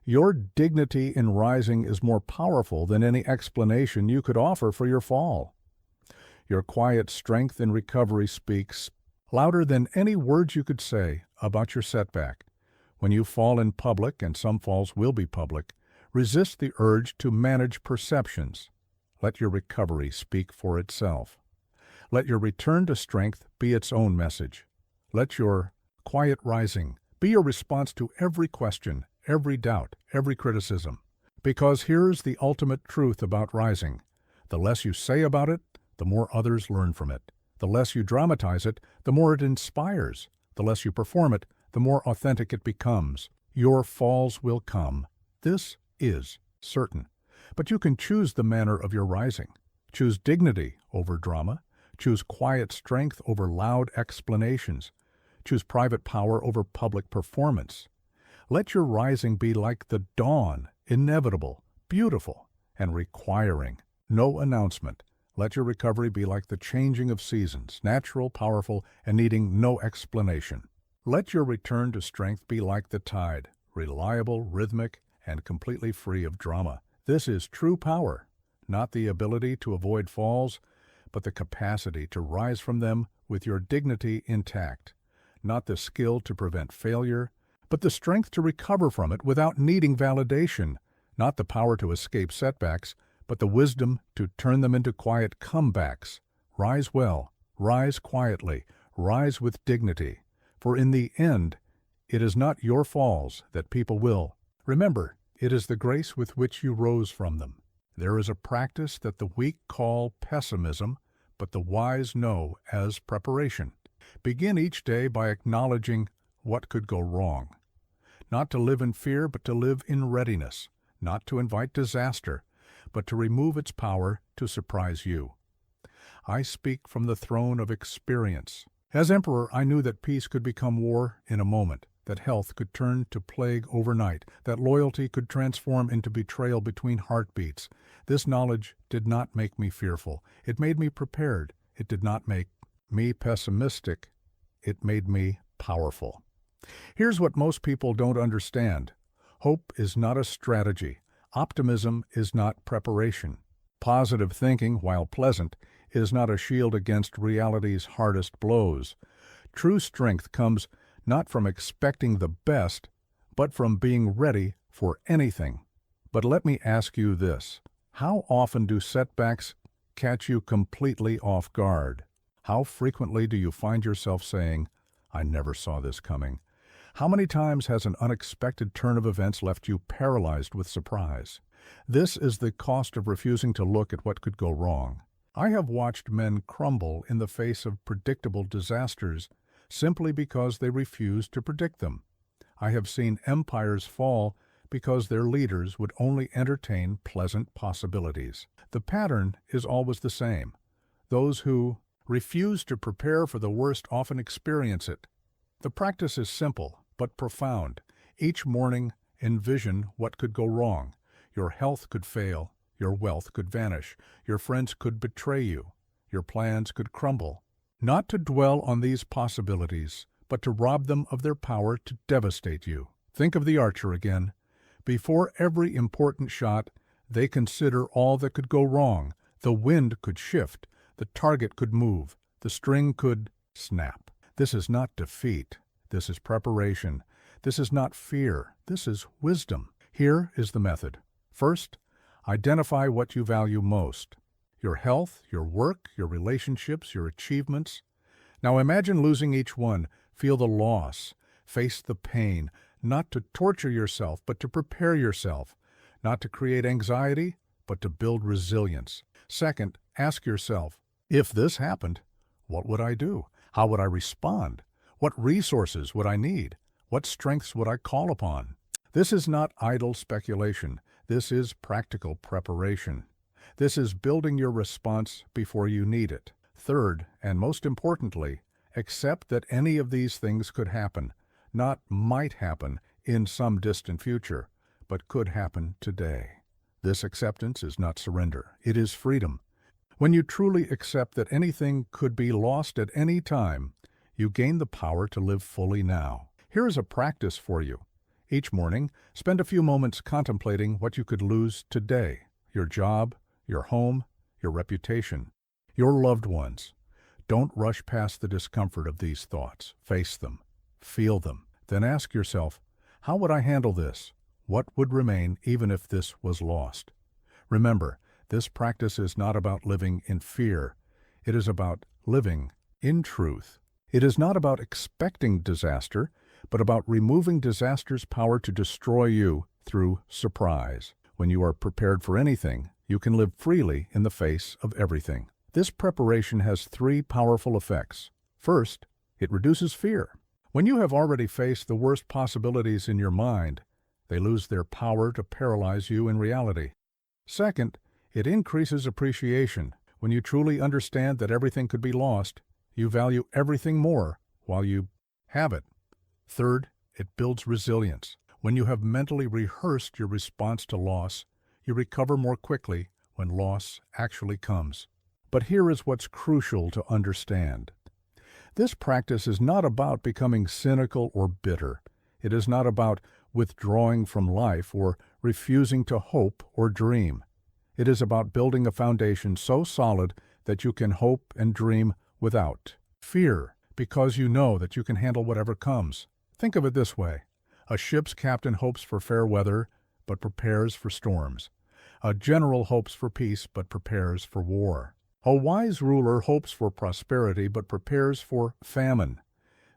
Your dignity in rising is more powerful than any explanation you could offer for your fall. Your quiet strength in recovery speaks louder than any words you could say about your setback. When you fall in public, and some falls will be public, resist the urge to manage perceptions. Let your recovery speak for itself. Let your return to strength be its own message. Let your quiet rising be your response to every question, every doubt, every criticism. Because here's the ultimate truth about rising. The less you say about it, the more others learn from it. The less you dramatize it, the more it inspires. The less you perform it, the more authentic it becomes. Your falls will come. This is certain. But you can choose the manner of your rising. Choose dignity over drama. Choose quiet strength over loud explanations. Choose private power over public performance. Let your rising be like the dawn, inevitable, beautiful, and requiring no announcement. Let your recovery be like the changing of seasons, natural, powerful, and needing no explanation. Let your return to strength be like the tide, reliable, rhythmic, and completely free of drama. This is true power, not the ability to avoid falls, but the capacity to rise from them with your dignity intact. Not the skill to prevent failure, but the strength to recover from it without needing validation. Not the power to escape setbacks, but the wisdom to turn them into quiet comebacks. Rise well, rise quietly, rise with dignity. For in the end, it is not your falls that people will. Remember, it is the grace with which you rose from them. There is a practice that the weak call pessimism, but the wise know as preparation. Begin each day by acknowledging what could go wrong. Not to live in fear, but to live in readiness. Not to invite disaster, but to remove its power to surprise you. I speak from the throne of experience. As emperor, I knew that peace could become war in a moment, that health could turn to plague overnight, that loyalty could transform into betrayal between heartbeats. This knowledge did not make me fearful. It made me prepared. It did not make me pessimistic. It made me powerful. Here's what most people don't understand. Hope is not a strategy. Optimism is not preparation. Positive thinking, while pleasant, is not a shield against reality's hardest blows. True strength comes not from expecting the best, but from being ready for anything. But let me ask you this. How often do setbacks catch you completely off guard? How frequently do you find yourself saying, "I never saw this coming"? How many times has an unexpected turn of events left you paralyzed with surprise? This is the cost of refusing to look at what could go wrong. I have watched men crumble in the face of predictable disasters simply because they refused to predict them. I have seen empires fall because their leaders would only entertain pleasant possibilities. The pattern is always the same. Those who refuse to prepare for the worst often experience it. The practice is simple but profound. Each morning, envision what could go wrong. Your health could fail. Your wealth could vanish. Your friends could betray you. Your plans could crumble. Not to dwell on these possibilities, but to rob them of their power to devastate you. Think of the archer again. Before every important shot, they consider all that could go wrong. The wind could shift. The target could move. The string could snap. This is not defeat. This is preparation. This is not fear. This is wisdom. Here is the method. First, identify what you value most. Your health, your work, your relationships, your achievements. Now imagine losing each one. Feel the loss. Face the pain. Not to torture yourself, but to prepare yourself. Not to create anxiety, but to build resilience. Second, ask yourself, if this happened, what would I do? How would I respond? What resources would I need? What strengths would I call upon? This is not idle speculation. This is practical preparation. This is building your response before you need it. Third, and most importantly, accept that any of these things could happen, not might happen in some distant future, but could happen today. This acceptance is not surrender. It is freedom. When you truly accept that anything could be lost at any time, you gain the power to live fully now. Here is a practice for you. Each morning, spend a few moments contemplating what you could lose today: your job, your home, your reputation, your loved ones. Don't rush past the discomfort of these thoughts. Face them. Feel them. Then ask yourself, how would I handle this? What would remain even if this was lost? Remember, this practice is not about living in fear. It is about living in truth. It is not about expecting disaster, but about removing disaster's power to destroy you through surprise. When you are prepared for anything, you can live freely in the face of everything. This preparation has three powerful effects. First, it reduces fear. When you have already faced the worst possibilities in your mind, they lose their power to paralyze you in reality. Second, it increases appreciation. When you truly understand that everything could be lost, you value everything more while you have it. Third, it builds resilience. When you have mentally rehearsed your response to loss, you recover more quickly when loss actually comes. But here is what's crucial to understand. This practice is not about becoming cynical or bitter. It is not about withdrawing from life or refusing to hope or dream. It is about building a foundation so solid that you can hope and dream without fear, because you know that you can handle whatever comes. Think of it this way. A ship's captain hopes for fair weather, but prepares for storms. A general hopes for peace, but prepares for war. A wise ruler hopes for prosperity, but prepares for famine.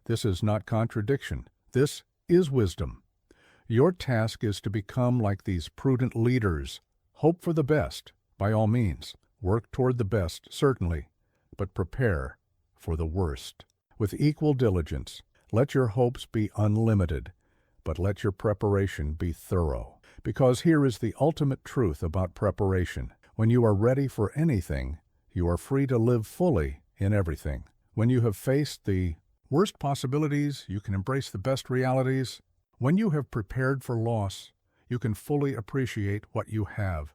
This is not contradiction. This is wisdom. Your task is to become like these prudent leaders. Hope for the best, by all means. Work toward the best, certainly, but prepare for the worst. With equal diligence, let your hopes be unlimited, but let your preparation be thorough. Because here is the ultimate truth about preparation. When you are ready for anything, you are free to live fully in everything. When you have faced the worst possibilities, you can embrace the best realities. When you have prepared for loss, you can fully appreciate what you have.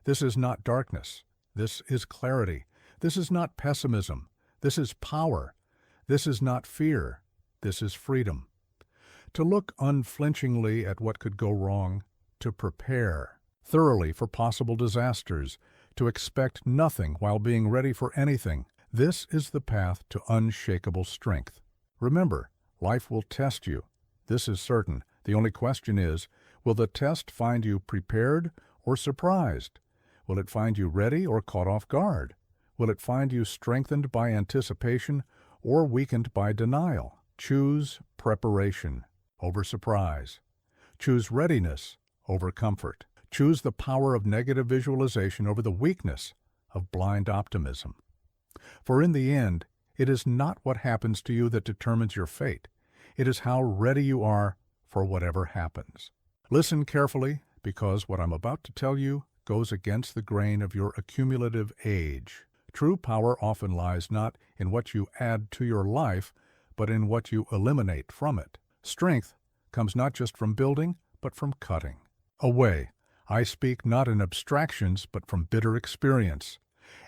This is not darkness. This is clarity. This is not pessimism. This is power. This is not fear. This is freedom. To look unflinchingly at what could go wrong, to prepare thoroughly for possible disasters, to expect nothing while being ready for anything. This is the path to unshakable strength. Remember, life will test you. This is certain. The only question is, will the test find you prepared or surprised? Will it find you ready or caught off guard? Will it find you strengthened by anticipation or weakened by denial? Choose preparation over surprise. Choose readiness over comfort. Choose the power of negative visualization over the weakness of blind optimism. For in the end, it is not what happens to you that determines your fate. It is how ready you are for whatever happens. Listen carefully, because what I'm about to tell you goes against the grain of your accumulative age. True power often lies not in what you add to your life, but in what you eliminate from it. Strength comes not just from building, but from cutting away. I speak not in abstractions, but from bitter experience.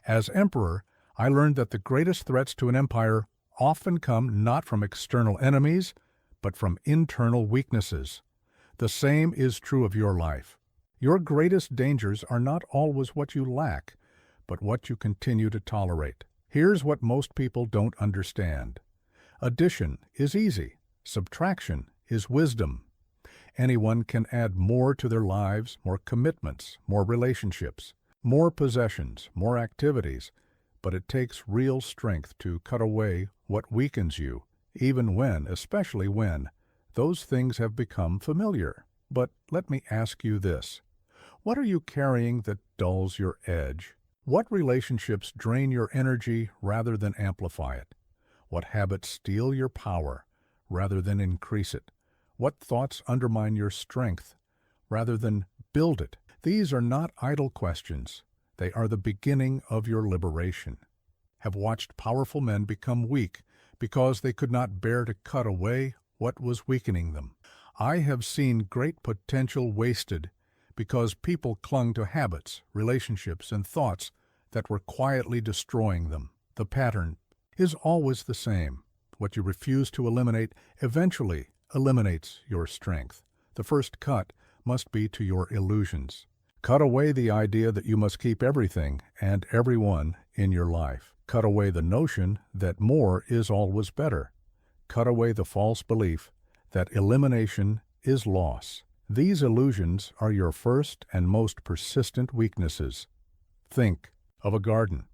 As emperor, I learned that the greatest threats to an empire often come not from external enemies, but from internal weaknesses. The same is true of your life. Your greatest dangers are not always what you lack, but what you continue to tolerate. Here's what most people don't understand. Addition is easy. Subtraction is wisdom. Anyone can add more to their lives, more commitments, more relationships, more possessions, more activities, but it takes real strength to cut away what weakens you, even when, especially when, those things have become familiar. But let me ask you this. What are you carrying that dulls your edge? What relationships drain your energy rather than amplify it? What habits steal your power rather than increase it? What thoughts undermine your strength rather than build it? These are not idle questions. They are the beginning of your liberation. Have watched powerful men become weak because they could not bear to cut away what was weakening them. I have seen great potential wasted because people clung to habits, relationships, and thoughts that were quietly destroying them. The pattern is always the same. What you refuse to eliminate eventually eliminates your strength. The first cut must be to your illusions. Cut away the idea that you must keep everything and everyone in your life. Cut away the notion that more is always better. Cut away the false belief that elimination is loss. These illusions are your first and most persistent weaknesses. Think of a garden.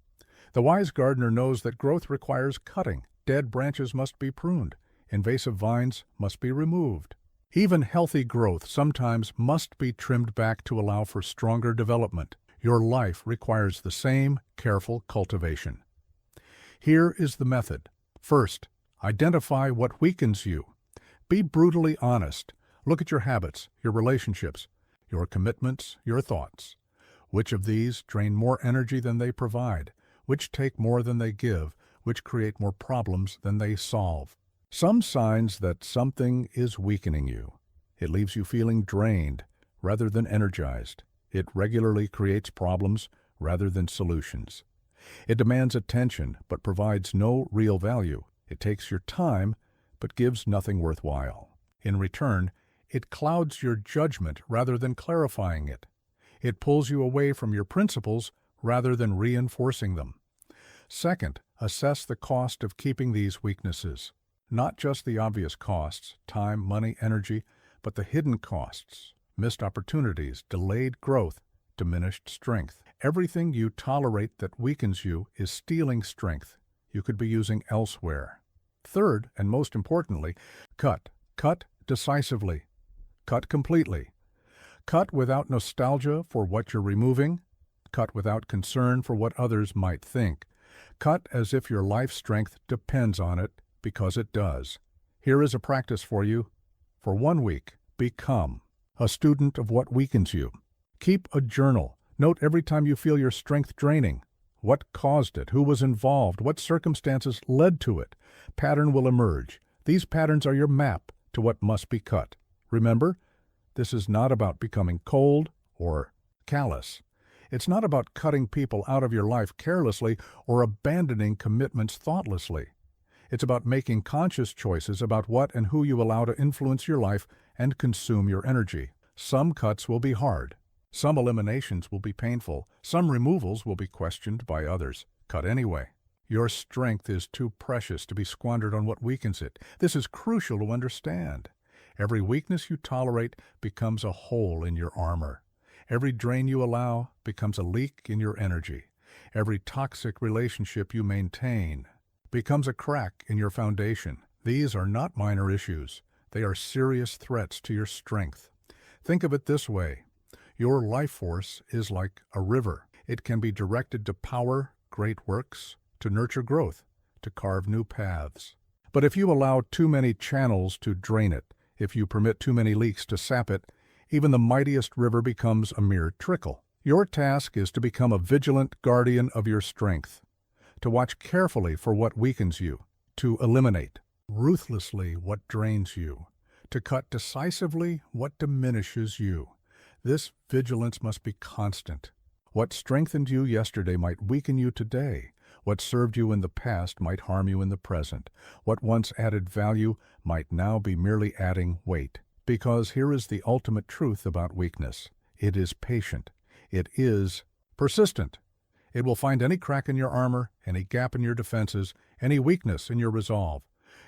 The wise gardener knows that growth requires cutting. Dead branches must be pruned. Invasive vines must be removed. Even healthy growth sometimes must be trimmed back to allow for stronger development. Your life requires the same careful cultivation. Here is the method. First, identify what weakens you. Be brutally honest. Look at your habits, your relationships, your commitments, your thoughts. Which of these drain more energy than they provide? Which take more than they give? Which create more problems than they solve? Some signs that something is weakening you. It leaves you feeling drained rather than energized. It regularly creates problems rather than solutions. It demands attention but provides no real value. It takes your time but gives nothing worthwhile. In return, it clouds your judgment rather than clarifying it. It pulls you away from your principles rather than reinforcing them. Second, assess the cost of keeping these weaknesses. Not just the obvious costs, time, money, energy, but the hidden costs, missed opportunities, delayed growth, diminished strength. Everything you tolerate that weakens you is stealing strength you could be using elsewhere. Third, and most importantly, cut. Cut decisively. Cut completely. Cut without nostalgia for what you're removing. Cut without concern for what others might think. Cut as if your life strength depends on it, because it does. Here is a practice for you. For 1 week, become a student of what weakens you. Keep a journal. Note every time you feel your strength draining. What caused it? Who was involved? What circumstances led to it? Pattern will emerge. These patterns are your map to what must be cut. Remember, this is not about becoming cold or callous. It's not about cutting people out of your life carelessly or abandoning commitments thoughtlessly. It's about making conscious choices about what and who you allow to influence your life and consume your energy. Some cuts will be hard. Some eliminations will be painful. Some removals will be questioned by others. Cut anyway. Your strength is too precious to be squandered on what weakens it. This is crucial to understand. Every weakness you tolerate becomes a hole in your armor. Every drain you allow becomes a leak in your energy. Every toxic relationship you maintain becomes a crack in your foundation. These are not minor issues. They are serious threats to your strength. Think of it this way. Your life force is like a river. It can be directed to power great works, to nurture growth, to carve new paths. But if you allow too many channels to drain it, if you permit too many leaks to sap it, even the mightiest river becomes a mere trickle. Your task is to become a vigilant guardian of your strength, to watch carefully for what weakens you, to eliminate ruthlessly what drains you, to cut decisively what diminishes you. This vigilance must be constant. What strengthened you yesterday might weaken you today. What served you in the past might harm you in the present. What once added value might now be merely adding weight. Because here is the ultimate truth about weakness. It is patient. It is persistent. It will find any crack in your armor, any gap in your defenses, any weakness in your resolve.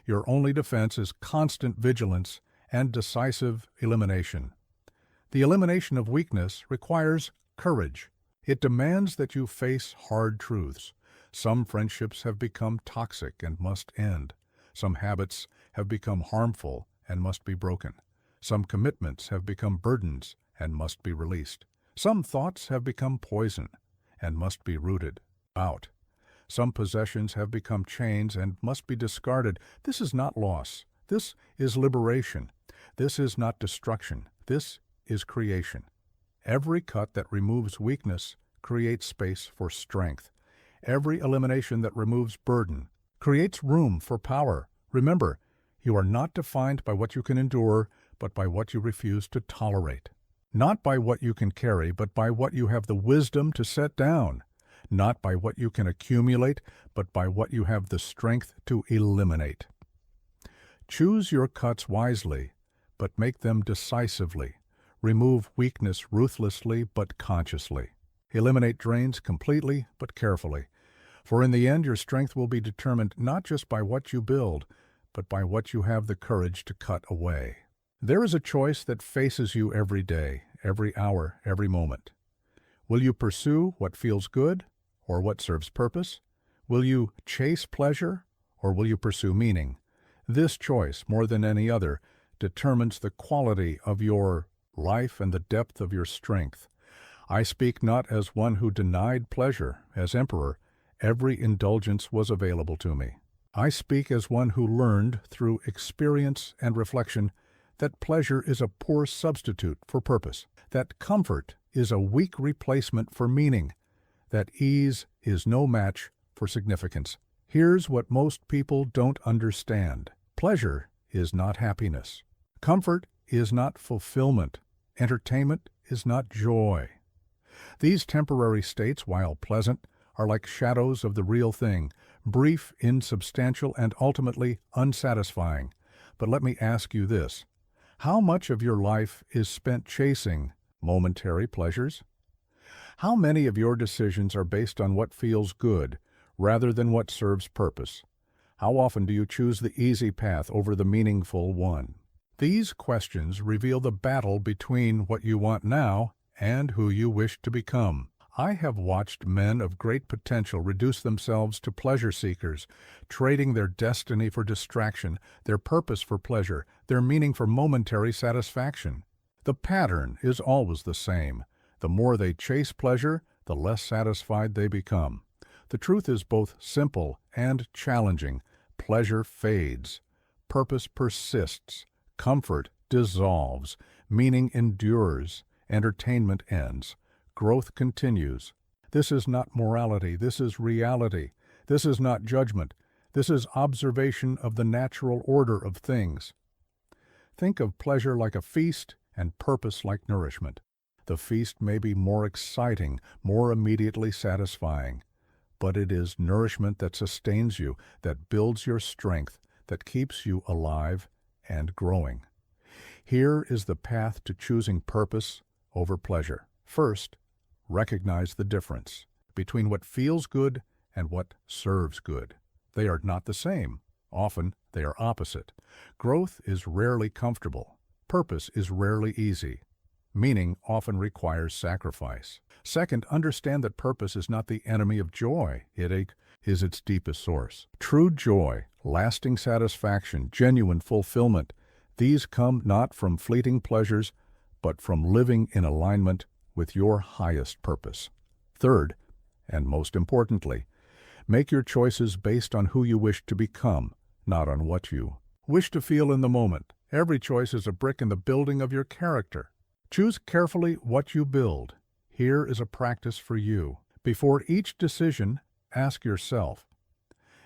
Your only defense is constant vigilance and decisive elimination. The elimination of weakness requires courage. It demands that you face hard truths. Some friendships have become toxic and must end. Some habits have become harmful and must be broken. Some commitments have become burdens and must be released. Some thoughts have become poison and must be rooted out. Some possessions have become chains and must be discarded. This is not loss. This is liberation. This is not destruction. This is creation. Every cut that removes weakness creates space for strength. Every elimination that removes burden creates room for power. Remember, you are not defined by what you can endure, but by what you refuse to tolerate. Not by what you can carry, but by what you have the wisdom to set down. Not by what you can accumulate, but by what you have the strength to eliminate. Choose your cuts wisely, but make them decisively. Remove weakness ruthlessly, but consciously. Eliminate drains completely, but carefully. For in the end, your strength will be determined not just by what you build, but by what you have the courage to cut away. There is a choice that faces you every day, every hour, every moment. Will you pursue what feels good or what serves purpose? Will you chase pleasure or will you pursue meaning? This choice, more than any other, determines the quality of your life and the depth of your strength. I speak not as one who denied pleasure. As emperor, every indulgence was available to me. I speak as one who learned through experience and reflection that pleasure is a poor substitute for purpose, that comfort is a weak replacement for meaning, that ease is no match for significance. Here's what most people don't understand. Pleasure is not happiness. Comfort is not fulfillment. Entertainment is not joy. These temporary states, while pleasant, are like shadows of the real thing, brief, insubstantial, and ultimately unsatisfying. But let me ask you this. How much of your life is spent chasing momentary pleasures? How many of your decisions are based on what feels good rather than what serves purpose? How often do you choose the easy path over the meaningful one? These questions reveal the battle between what you want now and who you wish to become. I have watched men of great potential reduce themselves to pleasure seekers, trading their destiny for distraction, their purpose for pleasure, their meaning for momentary satisfaction. The pattern is always the same. The more they chase pleasure, the less satisfied they become. The truth is both simple and challenging. Pleasure fades. Purpose persists. Comfort dissolves. Meaning endures. Entertainment ends. Growth continues. This is not morality. This is reality. This is not judgment. This is observation of the natural order of things. Think of pleasure like a feast and purpose like nourishment. The feast may be more exciting, more immediately satisfying, but it is nourishment that sustains you, that builds your strength, that keeps you alive and growing. Here is the path to choosing purpose over pleasure. First, recognize the difference between what feels good and what serves good. They are not the same. Often, they are opposite. Growth is rarely comfortable. Purpose is rarely easy. Meaning often requires sacrifice. Second, understand that purpose is not the enemy of joy. It is its deepest source. True joy, lasting satisfaction, genuine fulfillment, these come not from fleeting pleasures, but from living in alignment with your highest purpose. Third, and most importantly, make your choices based on who you wish to become, not on what you wish to feel in the moment. Every choice is a brick in the building of your character. Choose carefully what you build. Here is a practice for you. Before each decision, ask yourself,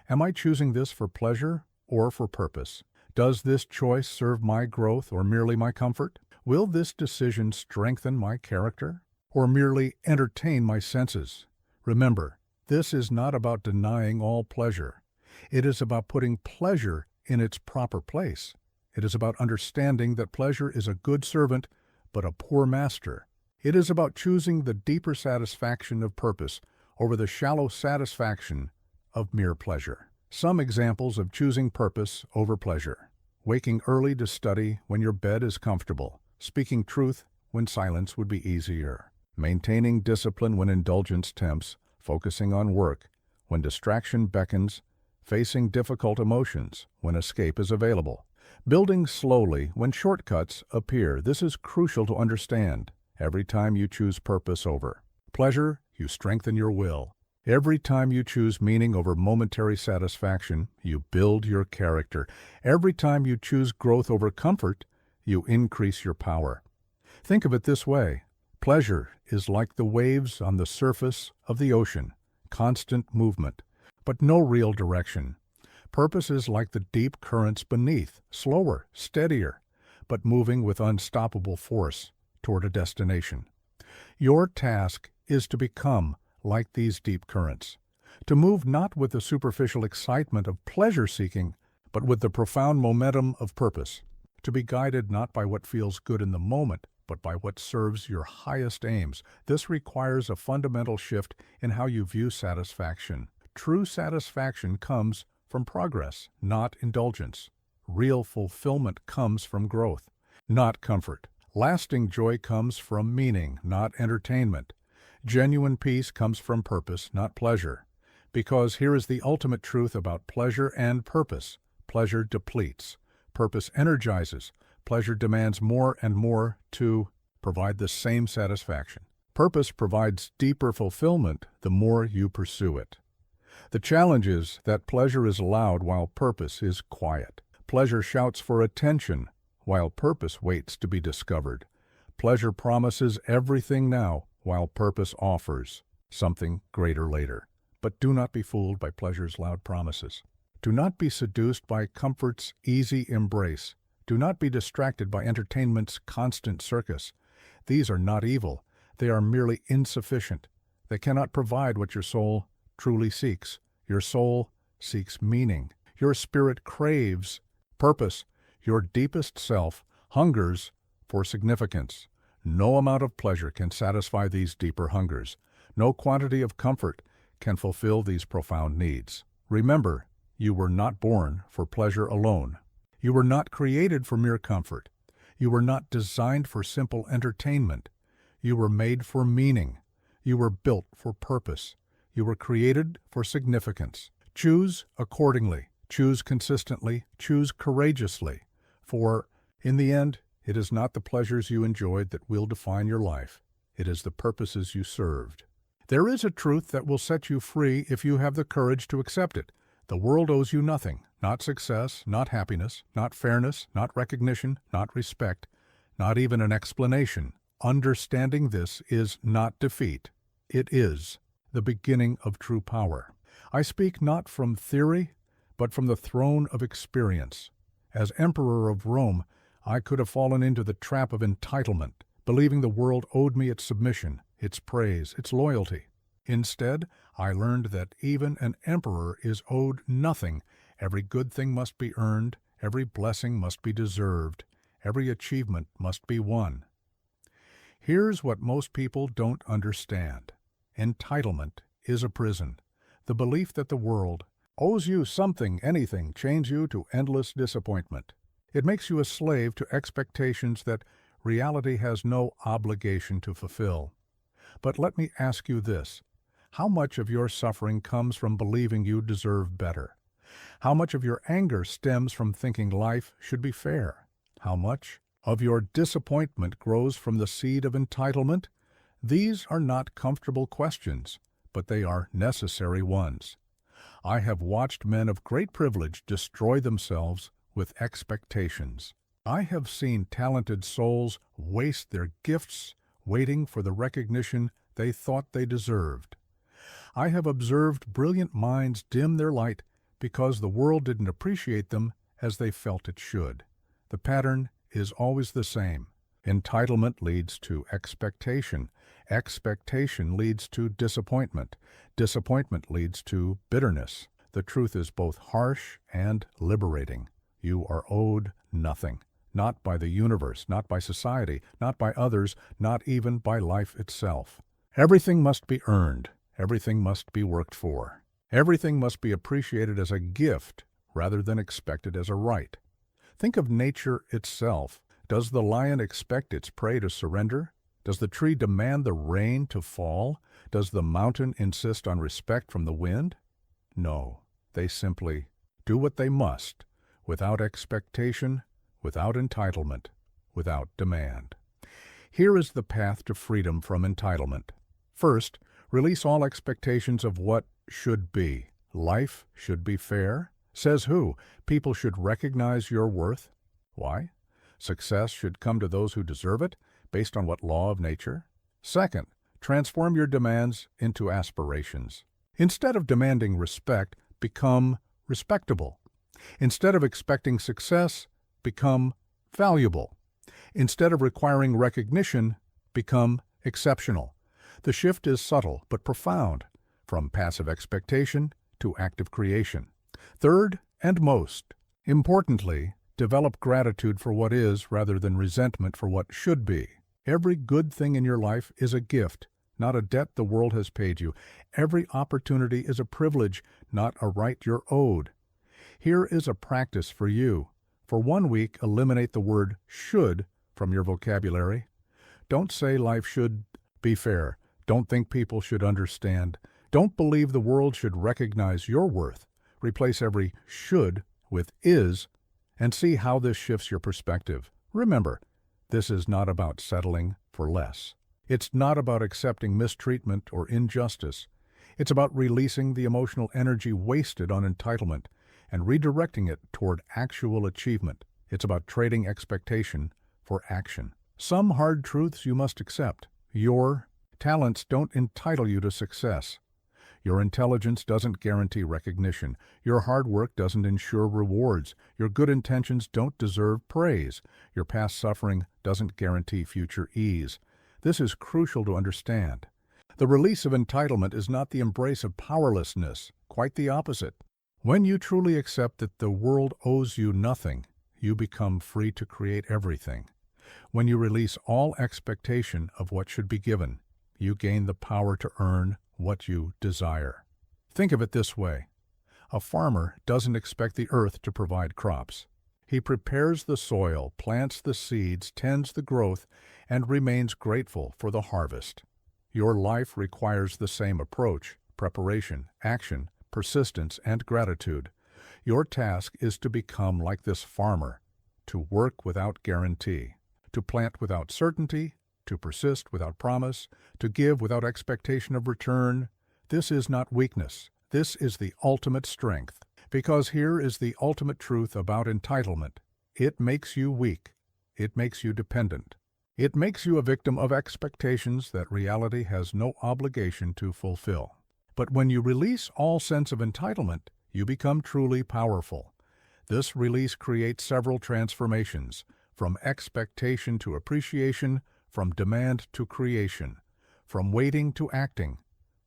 am I choosing this for pleasure or for purpose? Does this choice serve my growth or merely my comfort? Will this decision strengthen my character or merely entertain my senses? Remember, this is not about denying all pleasure. It is about putting pleasure in its proper place. It is about understanding that pleasure is a good servant, but a poor master. It is about choosing the deeper satisfaction of purpose over the shallow satisfaction of mere pleasure. Some examples of choosing purpose over pleasure. Waking early to study when your bed is comfortable. Speaking truth when silence would be easier. Maintaining discipline when indulgence tempts. Focusing on work when distraction beckons. Facing difficult emotions when escape is available. Building slowly when shortcuts appear. This is crucial to understand. Every time you choose purpose over pleasure, you strengthen your will. Every time you choose meaning over momentary satisfaction, you build your character. Every time you choose growth over comfort, you increase your power. Think of it this way. Pleasure is like the waves on the surface of the ocean, constant movement, but no real direction. Purpose is like the deep currents beneath, slower, steadier, but moving with unstoppable force toward a destination. Your task is to become like these deep currents, to move not with the superficial excitement of pleasure-seeking, but with the profound momentum of purpose, to be guided not by what feels good in the moment, but by what serves your highest aims. This requires a fundamental shift in how you view satisfaction. True satisfaction comes from progress, not indulgence. Real fulfillment comes from growth, not comfort. Lasting joy comes from meaning, not entertainment. Genuine peace comes from purpose, not pleasure. Because here is the ultimate truth about pleasure and purpose. Pleasure depletes. Purpose energizes. Pleasure demands more and more to provide the same satisfaction. Purpose provides deeper fulfillment the more you pursue it. The challenge is that pleasure is loud while purpose is quiet. Pleasure shouts for attention while purpose waits to be discovered. Pleasure promises everything now while purpose offers something greater later. But do not be fooled by pleasure's loud promises. Do not be seduced by comfort's easy embrace. Do not be distracted by entertainment's constant circus. These are not evil. They are merely insufficient. They cannot provide what your soul truly seeks. Your soul seeks meaning. Your spirit craves purpose. Your deepest self hungers for significance. No amount of pleasure can satisfy these deeper hungers. No quantity of comfort can fulfill these profound needs. Remember, you were not born for pleasure alone. You were not created for mere comfort. You were not designed for simple entertainment. You were made for meaning. You were built for purpose. You were created for significance. Choose accordingly. Choose consistently. Choose courageously. For, in the end, it is not the pleasures you enjoyed that will define your life. It is the purposes you served. There is a truth that will set you free if you have the courage to accept it. The world owes you nothing, not success, not happiness, not fairness, not recognition, not respect, not even an explanation. Understanding this is not defeat. It is the beginning of true power. I speak not from theory, but from the throne of experience. As Emperor of Rome, I could have fallen into the trap of entitlement, believing the world owed me its submission, its praise, its loyalty. Instead, I learned that even an emperor is owed nothing. Every good thing must be earned, every blessing must be deserved, every achievement must be won. Here's what most people don't understand. Entitlement is a prison. The belief that the world owes you something, anything, chains you to endless disappointment. It makes you a slave to expectations that reality has no obligation to fulfill. But let me ask you this. How much of your suffering comes from believing you deserve better? How much of your anger stems from thinking life should be fair? How much of your disappointment grows from the seed of entitlement? These are not comfortable questions, but they are necessary ones. I have watched men of great privilege destroy themselves with expectations. I have seen talented souls waste their gifts waiting for the recognition they thought they deserved. I have observed brilliant minds dim their light because the world didn't appreciate them as they felt it should. The pattern is always the same. Entitlement leads to expectation. Expectation leads to disappointment. Disappointment leads to bitterness. The truth is both harsh and liberating. You are owed nothing. Not by the universe, not by society, not by others, not even by life itself. Everything must be earned. Everything must be worked for. Everything must be appreciated as a gift rather than expected as a right. Think of nature itself. Does the lion expect its prey to surrender? Does the tree demand the rain to fall? Does the mountain insist on respect from the wind? No, they simply do what they must, without expectation, without entitlement, without demand. Here is the path to freedom from entitlement. First, release all expectations of what should be. Life should be fair. Says who? People should recognize your worth. Why? Success should come to those who deserve it, based on what law of nature? Second, transform your demands into aspirations. Instead of demanding respect, become respectable. Instead of expecting success, become valuable. Instead of requiring recognition, become exceptional. The shift is subtle but profound, from passive expectation to active creation. Third, and most importantly, develop gratitude for what is rather than resentment for what should be. Every good thing in your life is a gift, not a debt the world has paid you. Every opportunity is a privilege, not a right you're owed. Here is a practice for you. For 1 week, eliminate the word should from your vocabulary. Don't say life should be fair. Don't think people should understand. Don't believe the world should recognize your worth. Replace every should with is and see how this shifts your perspective. Remember, this is not about settling for less. It's not about accepting mistreatment or injustice. It's about releasing the emotional energy wasted on entitlement and redirecting it toward actual achievement. It's about trading expectation for action. Some hard truths you must accept. Your talents don't entitle you to success. Your intelligence doesn't guarantee recognition. Your hard work doesn't ensure rewards. Your good intentions don't deserve praise. Your past suffering doesn't guarantee future ease. This is crucial to understand. The release of entitlement is not the embrace of powerlessness, quite the opposite. When you truly accept that the world owes you nothing, you become free to create everything. When you release all expectation of what should be given, you gain the power to earn what you desire. Think of it this way. A farmer doesn't expect the earth to provide crops. He prepares the soil, plants the seeds, tends the growth, and remains grateful for the harvest. Your life requires the same approach, preparation, action, persistence, and gratitude. Your task is to become like this farmer, to work without guarantee, to plant without certainty, to persist without promise, to give without expectation of return. This is not weakness. This is the ultimate strength. Because here is the ultimate truth about entitlement. It makes you weak. It makes you dependent. It makes you a victim of expectations that reality has no obligation to fulfill. But when you release all sense of entitlement, you become truly powerful. This release creates several transformations, from expectation to appreciation, from demand to creation, from waiting to acting,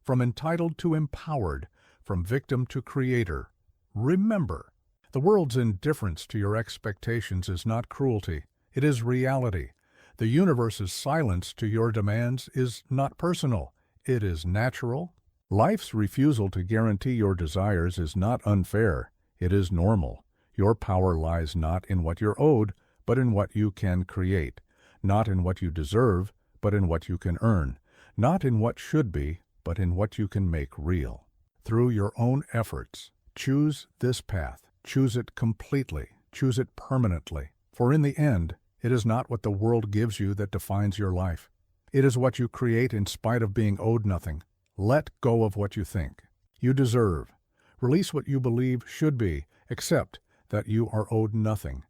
from entitled to empowered, from victim to creator. Remember, the world's indifference to your expectations is not cruelty, it is reality. The universe's silence to your demands is not personal, it is natural. Life's refusal to guarantee your desires is not unfair, it is normal. Your power lies not in what you're owed, but in what you can create. Not in what you deserve, but in what you can earn. Not in what should be, but in what you can make real. Through your own efforts, choose this path. Choose it completely. Choose it permanently. For in the end, it is not what the world gives you that defines your life. It is what you create in spite of being owed nothing. Let go of what you think you deserve. Release what you believe should be. Accept that you are owed nothing.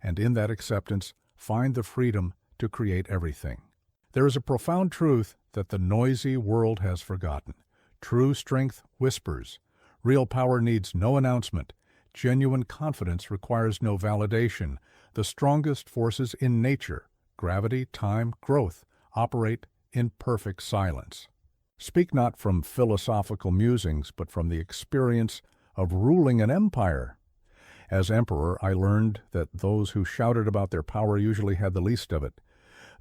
And in that acceptance, find the freedom to create everything. There is a profound truth that the noisy world has forgotten. True strength whispers. Real power needs no announcement. Genuine confidence requires no validation. The strongest forces in nature, gravity, time, growth, operate in perfect silence. Speak not from philosophical musings, but from the experience of ruling an empire. As emperor, I learned that those who shouted about their power usually had the least of it.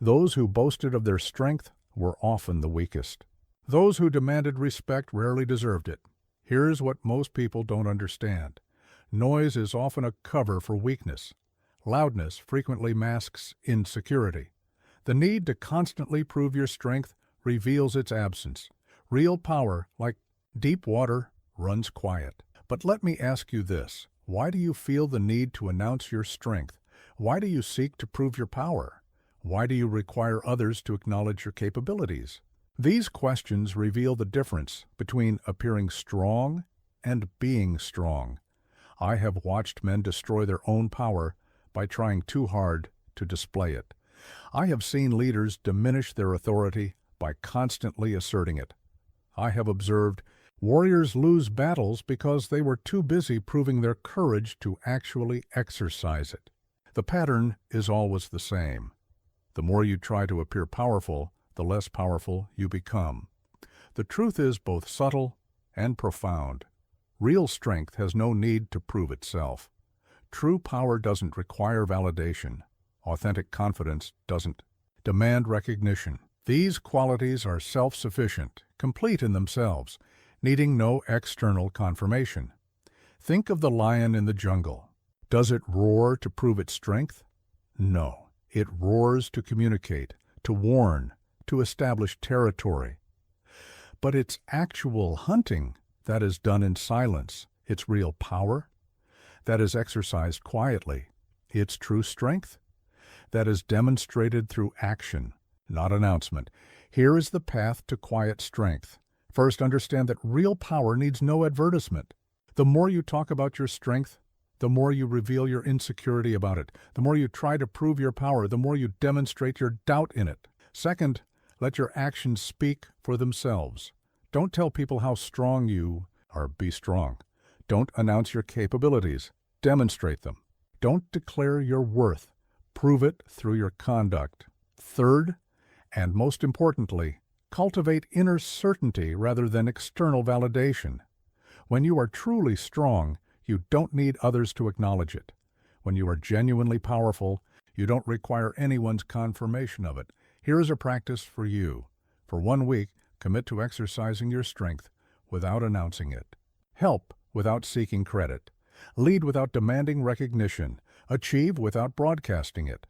Those who boasted of their strength were often the weakest. Those who demanded respect rarely deserved it. Here's what most people don't understand. Noise is often a cover for weakness. Loudness frequently masks insecurity. The need to constantly prove your strength reveals its absence. Real power, like deep water, runs quiet. But let me ask you this. Why do you feel the need to announce your strength? Why do you seek to prove your power? Why do you require others to acknowledge your capabilities? These questions reveal the difference between appearing strong and being strong. I have watched men destroy their own power by trying too hard to display it. I have seen leaders diminish their authority by constantly asserting it. I have observed warriors lose battles because they were too busy proving their courage to actually exercise it. The pattern is always the same. The more you try to appear powerful, the less powerful you become. The truth is both subtle and profound. Real strength has no need to prove itself. True power doesn't require validation. Authentic confidence doesn't demand recognition. These qualities are self-sufficient, complete in themselves, needing no external confirmation. Think of the lion in the jungle. Does it roar to prove its strength? No. It roars to communicate, to warn, to establish territory. but it's actual hunting that is done in silence. It's real power that is exercised quietly. It's true strength that is demonstrated through action, not announcement. Here is the path to quiet strength. First, understand that real power needs no advertisement. The more you talk about your strength, the more you reveal your insecurity about it. The more you try to prove your power, the more you demonstrate your doubt in it. Second, let your actions speak for themselves. Don't tell people how strong you are. Be strong. Don't announce your capabilities. Demonstrate them. Don't declare your worth. Prove it through your conduct. Third, and most importantly, cultivate inner certainty rather than external validation. When you are truly strong, you don't need others to acknowledge it. When you are genuinely powerful, you don't require anyone's confirmation of it. Here is a practice for you. For 1 week, commit to exercising your strength without announcing it. Help without seeking credit. Lead without demanding recognition. Achieve without broadcasting it.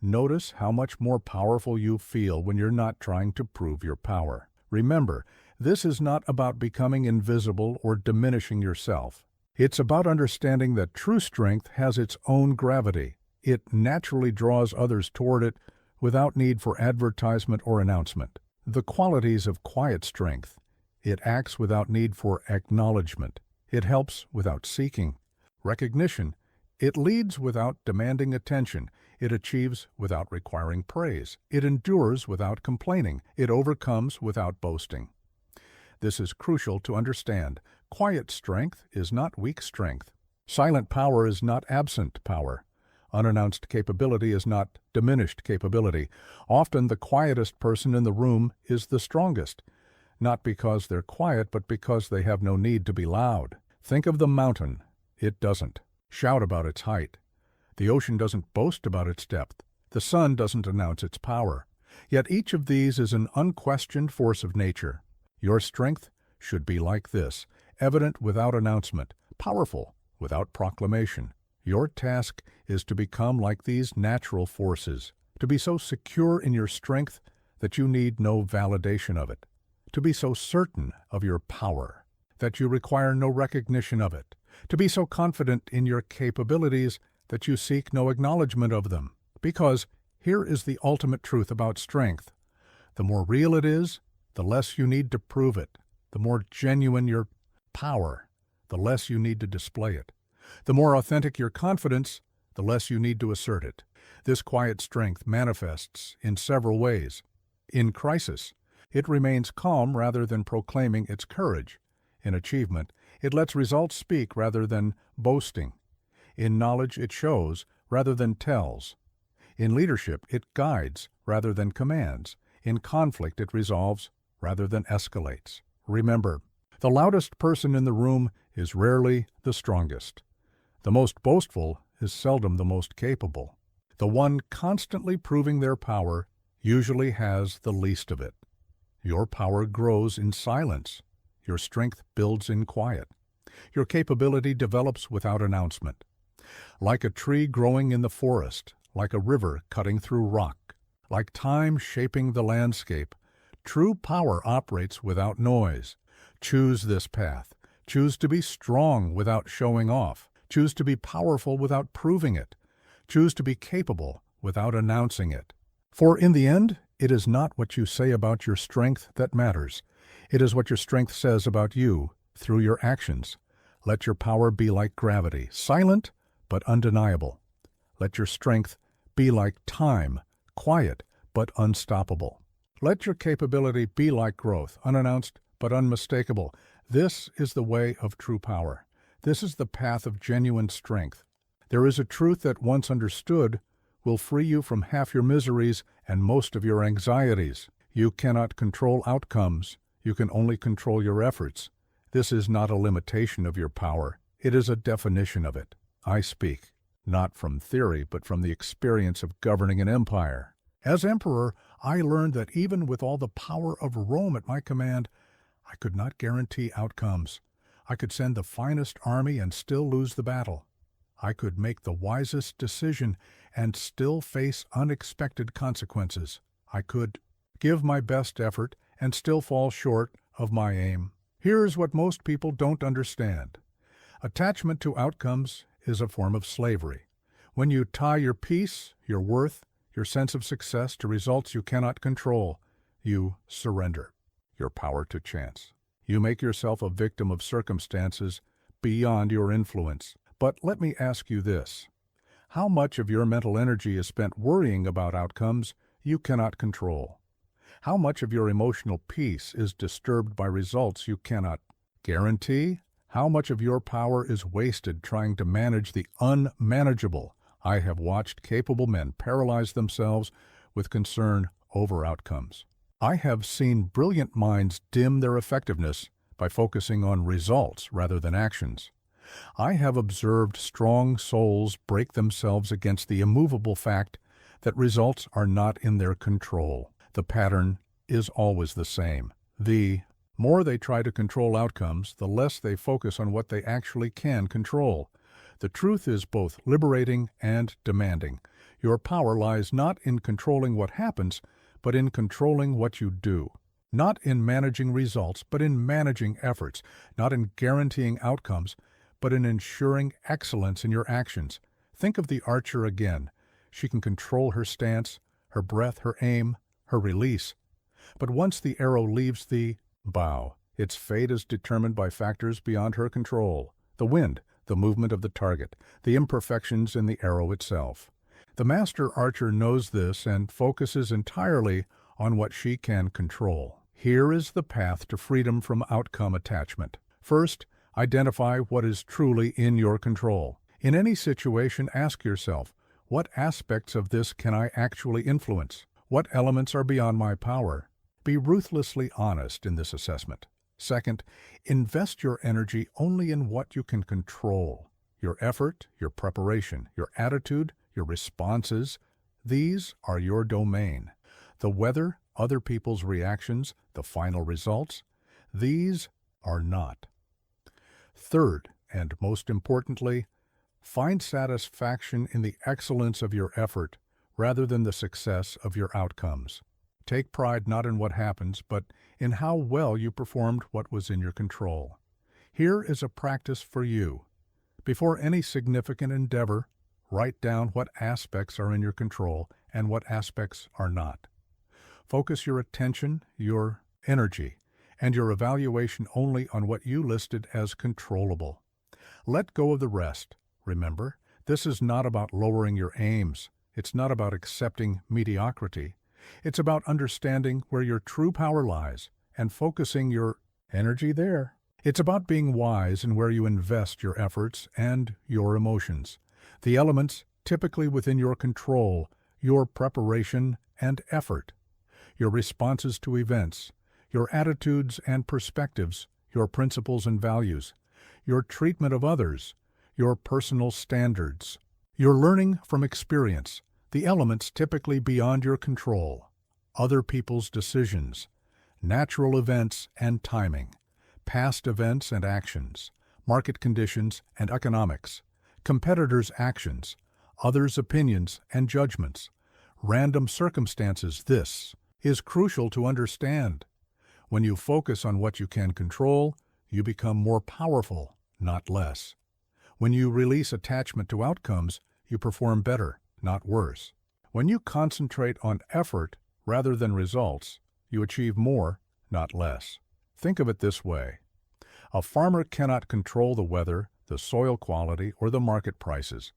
Notice how much more powerful you feel when you're not trying to prove your power. Remember, this is not about becoming invisible or diminishing yourself. It's about understanding that true strength has its own gravity. It naturally draws others toward it without need for advertisement or announcement. The qualities of quiet strength: it acts without need for acknowledgement. It helps without seeking recognition. It leads without demanding attention. It achieves without requiring praise. It endures without complaining. It overcomes without boasting. This is crucial to understand. Quiet strength is not weak strength. Silent power is not absent power. Unannounced capability is not diminished capability. Often the quietest person in the room is the strongest, not because they're quiet, but because they have no need to be loud. Think of the mountain. It doesn't shout about its height. The ocean doesn't boast about its depth. The sun doesn't announce its power. Yet each of these is an unquestioned force of nature. Your strength should be like this: evident without announcement, powerful without proclamation. Your task is to become like these natural forces, to be so secure in your strength that you need no validation of it, to be so certain of your power that you require no recognition of it, to be so confident in your capabilities that you seek no acknowledgement of them. Because here is the ultimate truth about strength: the more real it is, the less you need to prove it. The more genuine your power, the less you need to display it. The more authentic your confidence, the less you need to assert it. This quiet strength manifests in several ways. In crisis, it remains calm rather than proclaiming its courage. In achievement, it lets results speak rather than boasting. In knowledge, it shows rather than tells. In leadership, it guides rather than commands. In conflict, it resolves rather than escalates. Remember, the loudest person in the room is rarely the strongest. The most boastful is seldom the most capable. The one constantly proving their power usually has the least of it. Your power grows in silence. Your strength builds in quiet. Your capability develops without announcement. Like a tree growing in the forest, like a river cutting through rock, like time shaping the landscape, true power operates without noise. Choose this path. Choose to be strong without showing off. Choose to be powerful without proving it. Choose to be capable without announcing it. For in the end, it is not what you say about your strength that matters. It is what your strength says about you through your actions. Let your power be like gravity, silent but undeniable. Let your strength be like time, quiet but unstoppable. Let your capability be like growth, unannounced but unmistakable. This is the way of true power. This is the path of genuine strength. There is a truth that, once understood, will free you from half your miseries and most of your anxieties. You cannot control outcomes. You can only control your efforts. This is not a limitation of your power. It is a definition of it. I speak, not from theory, but from the experience of governing an empire. As emperor, I learned that even with all the power of Rome at my command, I could not guarantee outcomes. I could send the finest army and still lose the battle. I could make the wisest decision and still face unexpected consequences. I could give my best effort and still fall short of my aim. Here's what most people don't understand. Attachment to outcomes is a form of slavery. When you tie your peace, your worth, your sense of success to results you cannot control, you surrender your power to chance. You make yourself a victim of circumstances beyond your influence. But let me ask you this. How much of your mental energy is spent worrying about outcomes you cannot control? How much of your emotional peace is disturbed by results you cannot guarantee? How much of your power is wasted trying to manage the unmanageable? I have watched capable men paralyze themselves with concern over outcomes. I have seen brilliant minds dim their effectiveness by focusing on results rather than actions. I have observed strong souls break themselves against the immovable fact that results are not in their control. The pattern is always the same. The more they try to control outcomes, the less they focus on what they actually can control. The truth is both liberating and demanding. Your power lies not in controlling what happens, but in controlling what you do. Not in managing results, but in managing efforts. Not in guaranteeing outcomes, but in ensuring excellence in your actions. Think of the archer again. She can control her stance, her breath, her aim, her release. But once the arrow leaves the bow, its fate is determined by factors beyond her control. The wind, the movement of the target, the imperfections in the arrow itself. The master archer knows this and focuses entirely on what she can control. Here is the path to freedom from outcome attachment. First, identify what is truly in your control. In any situation, ask yourself, what aspects of this can I actually influence? What elements are beyond my power? Be ruthlessly honest in this assessment. Second, invest your energy only in what you can control. Your effort, your preparation, your attitude, your responses, these are your domain. The weather, other people's reactions, the final results, these are not. Third, and most importantly, find satisfaction in the excellence of your effort rather than the success of your outcomes. Take pride not in what happens, but in how well you performed what was in your control. Here is a practice for you. Before any significant endeavor, write down what aspects are in your control and what aspects are not. Focus your attention, your energy, and your evaluation only on what you listed as controllable. Let go of the rest. Remember, this is not about lowering your aims. It's not about accepting mediocrity. It's about understanding where your true power lies and focusing your energy there. It's about being wise in where you invest your efforts and your emotions. The elements typically within your control, your preparation and effort, your responses to events, your attitudes and perspectives, your principles and values, your treatment of others, your personal standards, your learning from experience, the elements typically beyond your control, other people's decisions, natural events and timing, past events and actions, market conditions and economics, competitors' actions, others' opinions and judgments, random circumstances. This is crucial to understand. When you focus on what you can control, you become more powerful, not less. When you release attachment to outcomes, you perform better, not worse. When you concentrate on effort rather than results, you achieve more, not less. Think of it this way. A farmer cannot control the weather, the soil quality, or the market prices,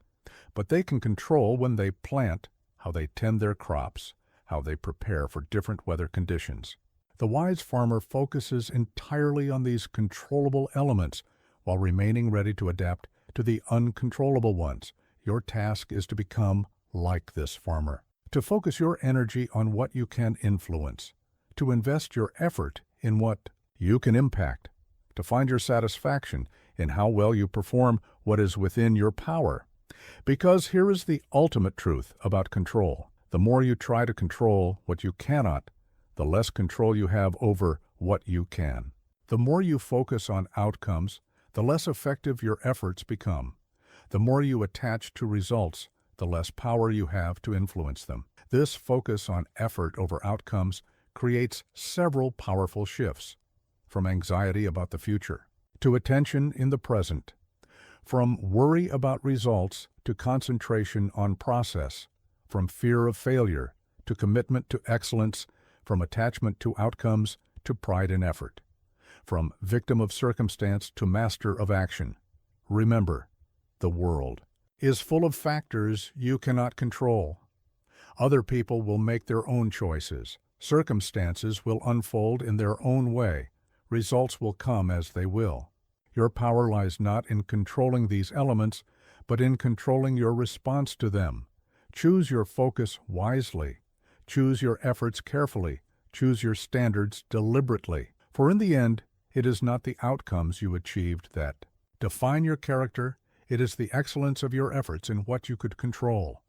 but they can control when they plant, how they tend their crops, how they prepare for different weather conditions. The wise farmer focuses entirely on these controllable elements while remaining ready to adapt to the uncontrollable ones. Your task is to become like this farmer, to focus your energy on what you can influence, to invest your effort in what you can impact, to find your satisfaction in how well you perform what is within your power. Because here is the ultimate truth about control. The more you try to control what you cannot, the less control you have over what you can. The more you focus on outcomes, the less effective your efforts become. The more you attach to results, the less power you have to influence them. This focus on effort over outcomes creates several powerful shifts. from anxiety about the future to attention in the present, from worry about results to concentration on process, from fear of failure to commitment to excellence, from attachment to outcomes to pride in effort, from victim of circumstance to master of action. Remember, the world is full of factors you cannot control. Other people will make their own choices. Circumstances will unfold in their own way. Results will come as they will. Your power lies not in controlling these elements, but in controlling your response to them. Choose your focus wisely. Choose your efforts carefully. Choose your standards deliberately. For in the end, it is not the outcomes you achieved that define your character. It is the excellence of your efforts in what you could control.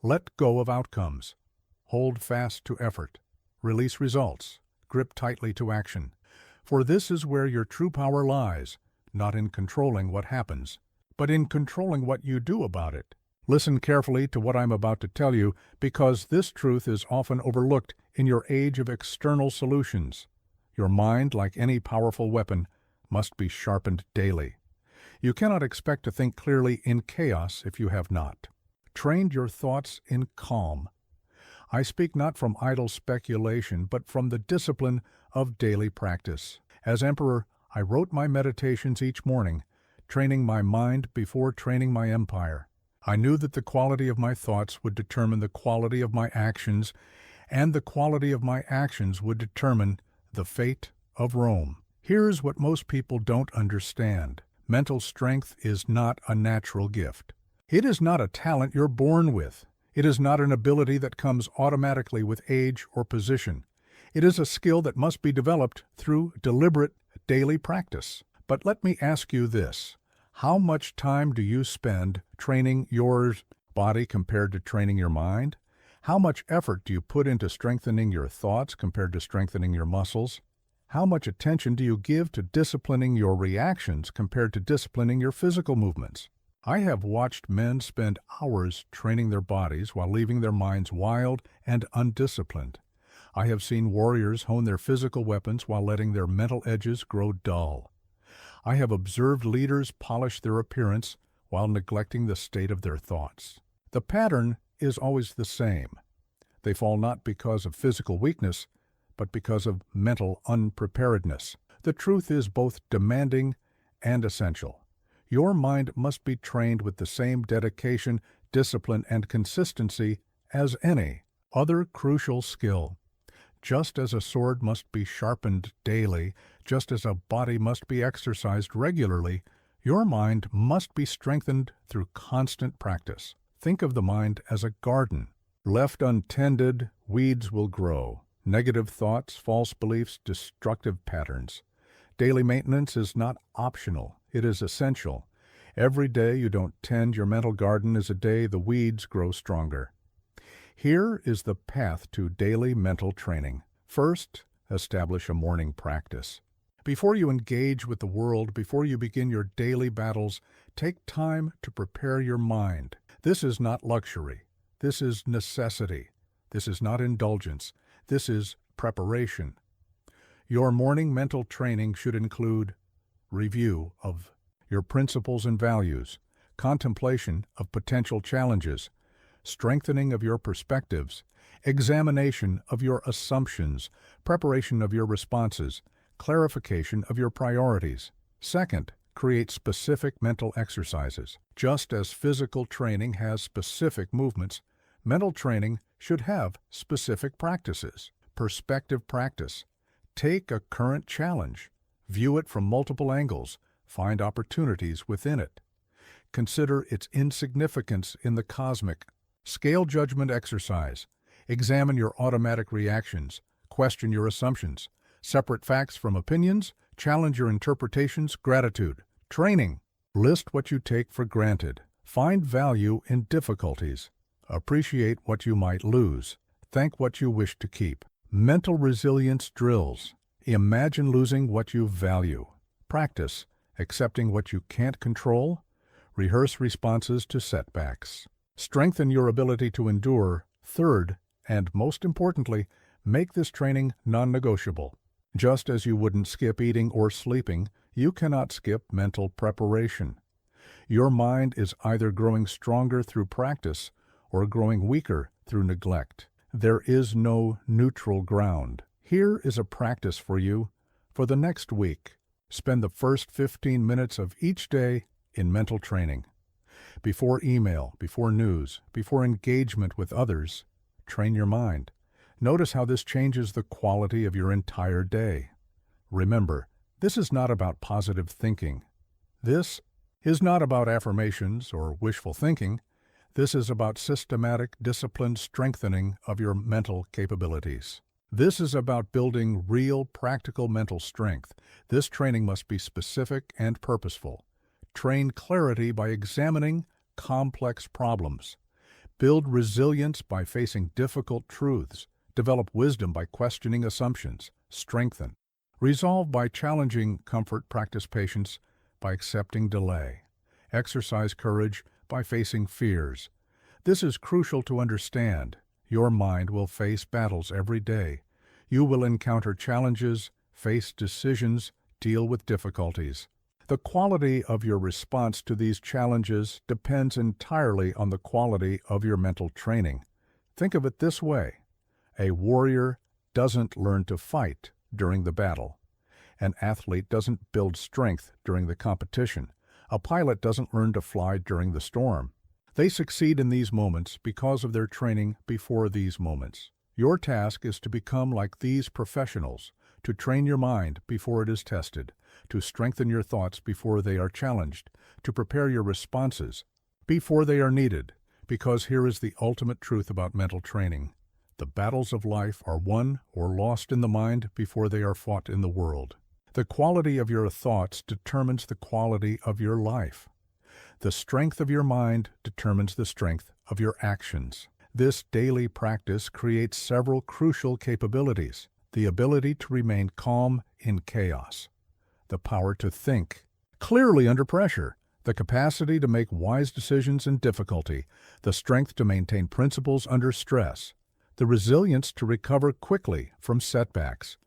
Let go of outcomes. Hold fast to effort. Release results. Grip tightly to action. For this is where your true power lies, not in controlling what happens, but in controlling what you do about it. Listen carefully to what I'm about to tell you, because this truth is often overlooked in your age of external solutions. Your mind, like any powerful weapon, must be sharpened daily. You cannot expect to think clearly in chaos if you have not trained your thoughts in calm. I speak not from idle speculation, but from the discipline of daily practice. As emperor, I wrote my meditations each morning, training my mind before training my empire. I knew that the quality of my thoughts would determine the quality of my actions, and the quality of my actions would determine the fate of Rome. Here's what most people don't understand. Mental strength is not a natural gift. It is not a talent you're born with. It is not an ability that comes automatically with age or position. It is a skill that must be developed through deliberate daily practice. But let me ask you this. How much time do you spend training your body compared to training your mind? How much effort do you put into strengthening your thoughts compared to strengthening your muscles? How much attention do you give to disciplining your reactions compared to disciplining your physical movements? I have watched men spend hours training their bodies while leaving their minds wild and undisciplined. I have seen warriors hone their physical weapons while letting their mental edges grow dull. I have observed leaders polish their appearance while neglecting the state of their thoughts. The pattern is always the same. They fall not because of physical weakness, but because of mental unpreparedness. The truth is both demanding and essential. Your mind must be trained with the same dedication, discipline, and consistency as any other crucial skill. Just as a sword must be sharpened daily, just as a body must be exercised regularly, your mind must be strengthened through constant practice. Think of the mind as a garden. Left untended, weeds will grow. Negative thoughts, false beliefs, destructive patterns. Daily maintenance is not optional. It is essential. Every day you don't tend your mental garden is a day the weeds grow stronger. Here is the path to daily mental training. First, establish a morning practice. Before you engage with the world, before you begin your daily battles, take time to prepare your mind. This is not luxury. This is necessity. This is not indulgence. This is preparation. Your morning mental training should include review of your principles and values, contemplation of potential challenges, strengthening of your perspectives, examination of your assumptions, preparation of your responses, clarification of your priorities. Second, create specific mental exercises. Just as physical training has specific movements, mental training should have specific practices. Perspective practice. Take a current challenge. View it from multiple angles. Find opportunities within it. Consider its insignificance in the cosmic. Scale judgment exercise. Examine your automatic reactions. Question your assumptions. Separate facts from opinions. Challenge your interpretations. Gratitude. Training. List what you take for granted. Find value in difficulties. Appreciate what you might lose. Thank what you wish to keep. Mental resilience drills. Imagine losing what you value. Practice accepting what you can't control. Rehearse responses to setbacks. Strengthen your ability to endure. Third, and most importantly, make this training non-negotiable. Just as you wouldn't skip eating or sleeping, you cannot skip mental preparation. Your mind is either growing stronger through practice or growing weaker through neglect. There is no neutral ground. Here is a practice for you for the next week. Spend the first 15 minutes of each day in mental training. Before email, before news, before engagement with others, train your mind. Notice how this changes the quality of your entire day. Remember, this is not about positive thinking. This is not about affirmations or wishful thinking. This is about systematic, disciplined strengthening of your mental capabilities. This is about building real, practical mental strength. This training must be specific and purposeful. Train clarity by examining complex problems. Build resilience by facing difficult truths. Develop wisdom by questioning assumptions. Strengthen. Resolve by challenging comfort. Practice patience by accepting delay. Exercise courage by facing fears. This is crucial to understand. Your mind will face battles every day. You will encounter challenges, face decisions, deal with difficulties. The quality of your response to these challenges depends entirely on the quality of your mental training. Think of it this way. A warrior doesn't learn to fight during the battle. An athlete doesn't build strength during the competition. A pilot doesn't learn to fly during the storm. They succeed in these moments because of their training before these moments. Your task is to become like these professionals, to train your mind before it is tested, to strengthen your thoughts before they are challenged, to prepare your responses before they are needed, because here is the ultimate truth about mental training. The battles of life are won or lost in the mind before they are fought in the world. The quality of your thoughts determines the quality of your life. The strength of your mind determines the strength of your actions. This daily practice creates several crucial capabilities: the ability to remain calm in chaos, the power to think clearly under pressure, the capacity to make wise decisions in difficulty, the strength to maintain principles under stress, the resilience to recover quickly from setbacks.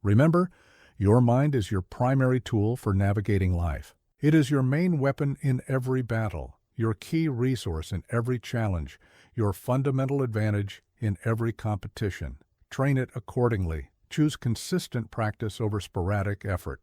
Remember, your mind is your primary tool for navigating life. It is your main weapon in every battle, your key resource in every challenge, your fundamental advantage in every competition. Train it accordingly. Choose consistent practice over sporadic effort.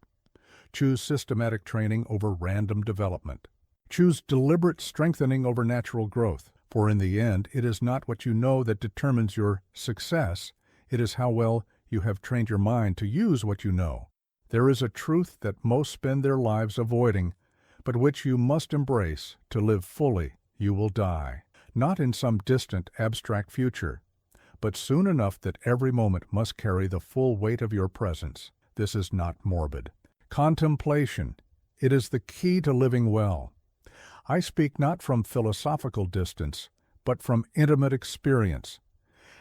Choose systematic training over random development. Choose deliberate strengthening over natural growth. For in the end, it is not what you know that determines your success. It is how well you have trained your mind to use what you know. There is a truth that most spend their lives avoiding, but which you must embrace. To live fully, you will die. Not in some distant, abstract future, but soon enough that every moment must carry the full weight of your presence. This is not morbid. Contemplation. It is the key to living well. I speak not from philosophical distance, but from intimate experience.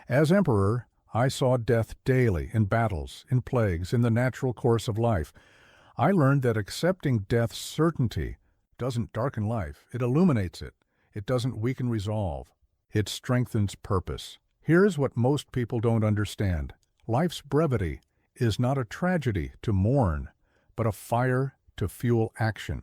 As emperor, I saw death daily in battles, in plagues, in the natural course of life. I learned that accepting death's certainty doesn't darken life. It illuminates it. It doesn't weaken resolve. It strengthens purpose. Here's what most people don't understand. Life's brevity is not a tragedy to mourn, but a fire to fuel action.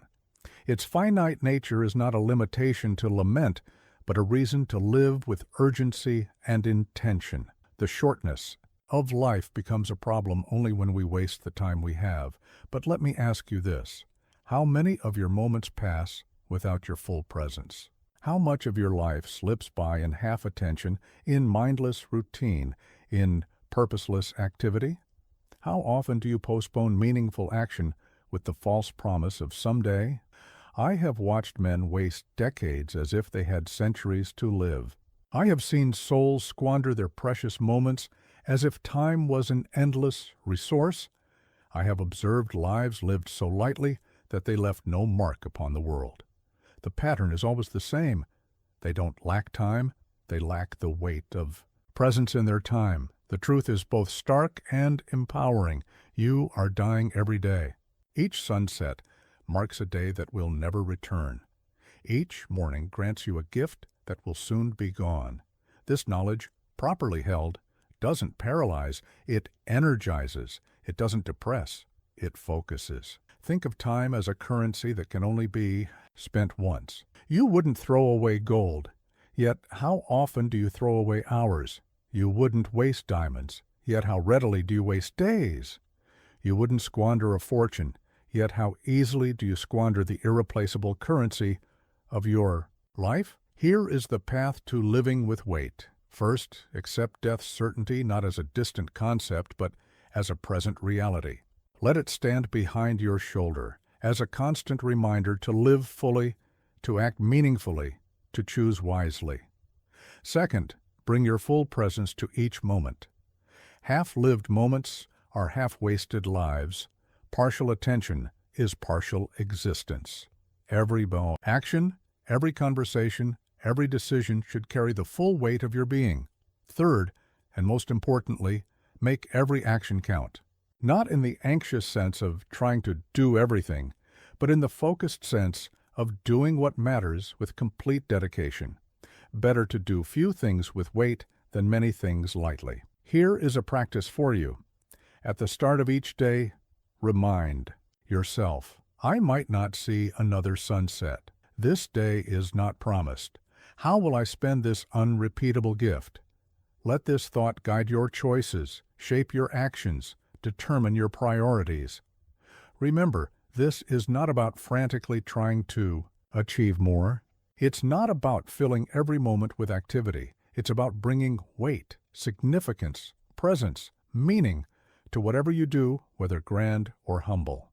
Its finite nature is not a limitation to lament, but a reason to live with urgency and intention. The shortness of life becomes a problem only when we waste the time we have. But let me ask you this: how many of your moments pass without your full presence? How much of your life slips by in half attention, in mindless routine, in purposeless activity? How often do you postpone meaningful action with the false promise of someday? I have watched men waste decades as if they had centuries to live. I have seen souls squander their precious moments as if time was an endless resource. I have observed lives lived so lightly that they left no mark upon the world. The pattern is always the same. They don't lack time, they lack the weight of presence in their time. The truth is both stark and empowering. You are dying every day. Each sunset marks a day that will never return. Each morning grants you a gift that will soon be gone. This knowledge, properly held, doesn't paralyze, it energizes. It doesn't depress, it focuses. Think of time as a currency that can only be spent once. You wouldn't throw away gold, yet how often do you throw away hours? You wouldn't waste diamonds, yet how readily do you waste days? You wouldn't squander a fortune, yet how easily do you squander the irreplaceable currency of your life? Here is the path to living with weight. First, accept death's certainty not as a distant concept, but as a present reality. Let it stand behind your shoulder as a constant reminder to live fully, to act meaningfully, to choose wisely. Second, bring your full presence to each moment. Half-lived moments are half-wasted lives. Partial attention is partial existence. Every action, every conversation, every decision should carry the full weight of your being. Third, and most importantly, make every action count. Not in the anxious sense of trying to do everything, but in the focused sense of doing what matters with complete dedication. Better to do few things with weight than many things lightly. Here is a practice for you. At the start of each day, remind yourself, I might not see another sunset. This day is not promised. How will I spend this unrepeatable gift? Let this thought guide your choices, shape your actions, determine your priorities. Remember, this is not about frantically trying to achieve more. It's not about filling every moment with activity. It's about bringing weight, significance, presence, meaning to whatever you do, whether grand or humble.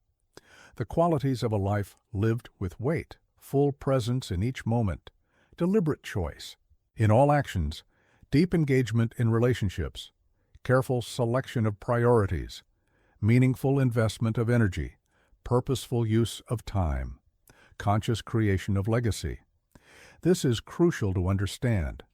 The qualities of a life lived with weight, full presence in each moment, deliberate choice in all actions, deep engagement in relationships, careful selection of priorities, meaningful investment of energy, purposeful use of time, conscious creation of legacy. This is crucial to understand.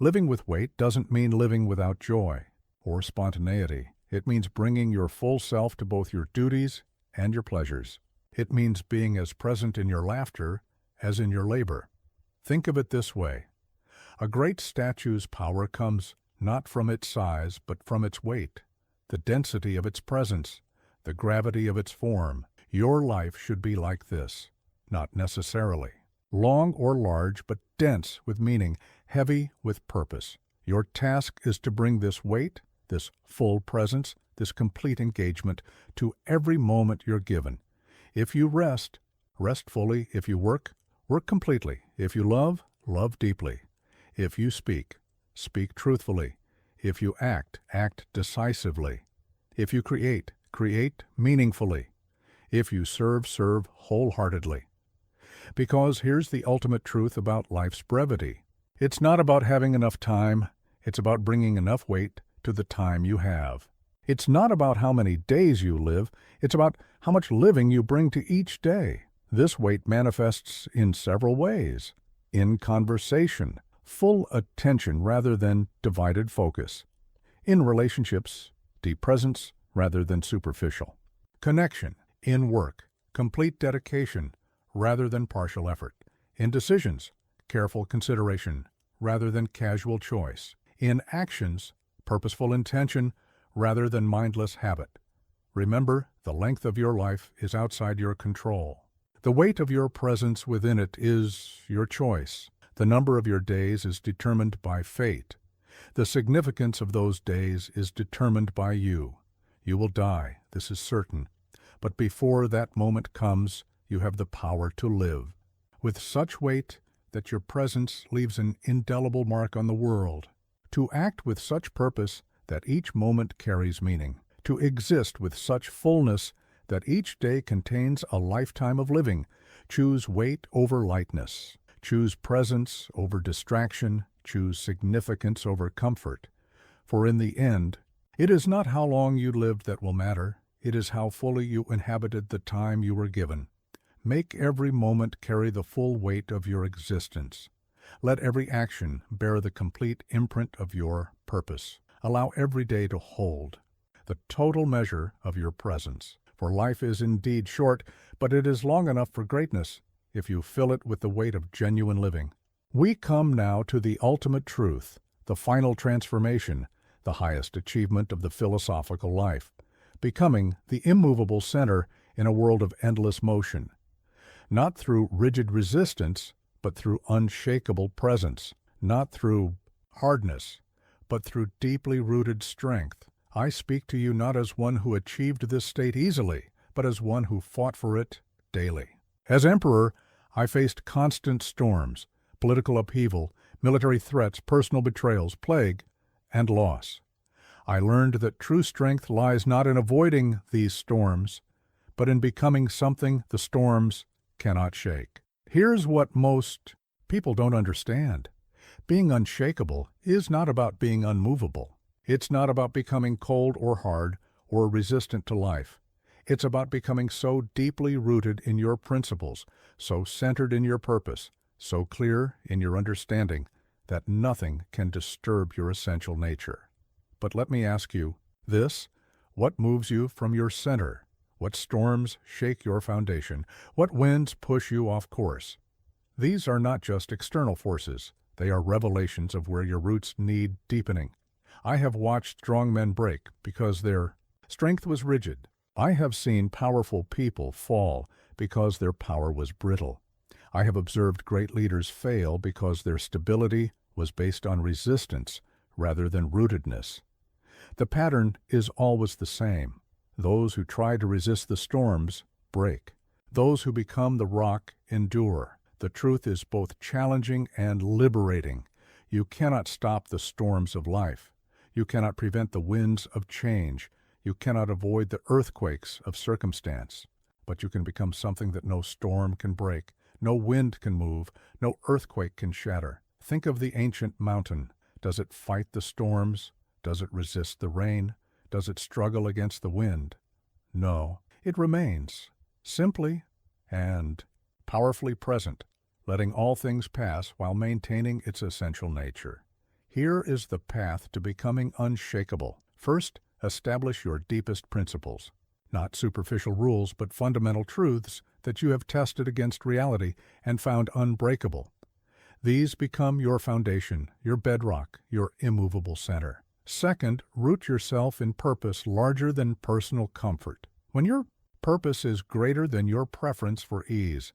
Living with weight doesn't mean living without joy or spontaneity. It means bringing your full self to both your duties and your pleasures. It means being as present in your laughter as in your labor. Think of it this way. A great statue's power comes not from its size, but from its weight, the density of its presence, the gravity of its form. Your life should be like this, not necessarily long or large, but dense with meaning, heavy with purpose. Your task is to bring this weight, this full presence, this complete engagement to every moment you're given. If you rest, rest fully. If you work, work completely. If you love, love deeply. If you speak, speak truthfully. If you act, act decisively. If you create, create meaningfully. If you serve, serve wholeheartedly. Because here's the ultimate truth about life's brevity. It's not about having enough time. It's about bringing enough weight to the time you have. It's not about how many days you live. It's about how much living you bring to each day. This weight manifests in several ways. In conversation, full attention rather than divided focus. In relationships, deep presence rather than superficial. Connection. In work, complete dedication rather than partial effort. In decisions, careful consideration rather than casual choice. In actions, purposeful intention rather than mindless habit. Remember, the length of your life is outside your control. The weight of your presence within it is your choice. The number of your days is determined by fate. The significance of those days is determined by you. You will die, this is certain. But before that moment comes, you have the power to live. With such weight that your presence leaves an indelible mark on the world. To act with such purpose that each moment carries meaning. To exist with such fullness that each day contains a lifetime of living. Choose weight over lightness. Choose presence over distraction. Choose significance over comfort. For in the end, it is not how long you lived that will matter. It is how fully you inhabited the time you were given. Make every moment carry the full weight of your existence. Let every action bear the complete imprint of your purpose. Allow every day to hold the total measure of your presence. For life is indeed short, but it is long enough for greatness if you fill it with the weight of genuine living. We come now to the ultimate truth, the final transformation, the highest achievement of the philosophical life, becoming the immovable center in a world of endless motion, not through rigid resistance, but through unshakable presence, not through hardness, but through deeply rooted strength. I speak to you not as one who achieved this state easily, but as one who fought for it daily. As emperor, I faced constant storms, political upheaval, military threats, personal betrayals, plague, and loss. I learned that true strength lies not in avoiding these storms, but in becoming something the storms cannot shake. Here's what most people don't understand. Being unshakable is not about being unmovable. It's not about becoming cold or hard or resistant to life. It's about becoming so deeply rooted in your principles, so centered in your purpose, so clear in your understanding that nothing can disturb your essential nature. But let me ask you this: what moves you from your center? What storms shake your foundation? What winds push you off course? These are not just external forces. They are revelations of where your roots need deepening. I have watched strong men break because their strength was rigid. I have seen powerful people fall because their power was brittle. I have observed great leaders fail because their stability was based on resistance rather than rootedness. The pattern is always the same. Those who try to resist the storms break. Those who become the rock endure. The truth is both challenging and liberating. You cannot stop the storms of life. You cannot prevent the winds of change. You cannot avoid the earthquakes of circumstance. But you can become something that no storm can break, no wind can move, no earthquake can shatter. Think of the ancient mountain. Does it fight the storms? Does it resist the rain? Does it struggle against the wind? No, it remains, simply and powerfully present, letting all things pass while maintaining its essential nature. Here is the path to becoming unshakable. First, establish your deepest principles. Not superficial rules, but fundamental truths that you have tested against reality and found unbreakable. These become your foundation, your bedrock, your immovable center. Second, root yourself in purpose larger than personal comfort. When your purpose is greater than your preference for ease,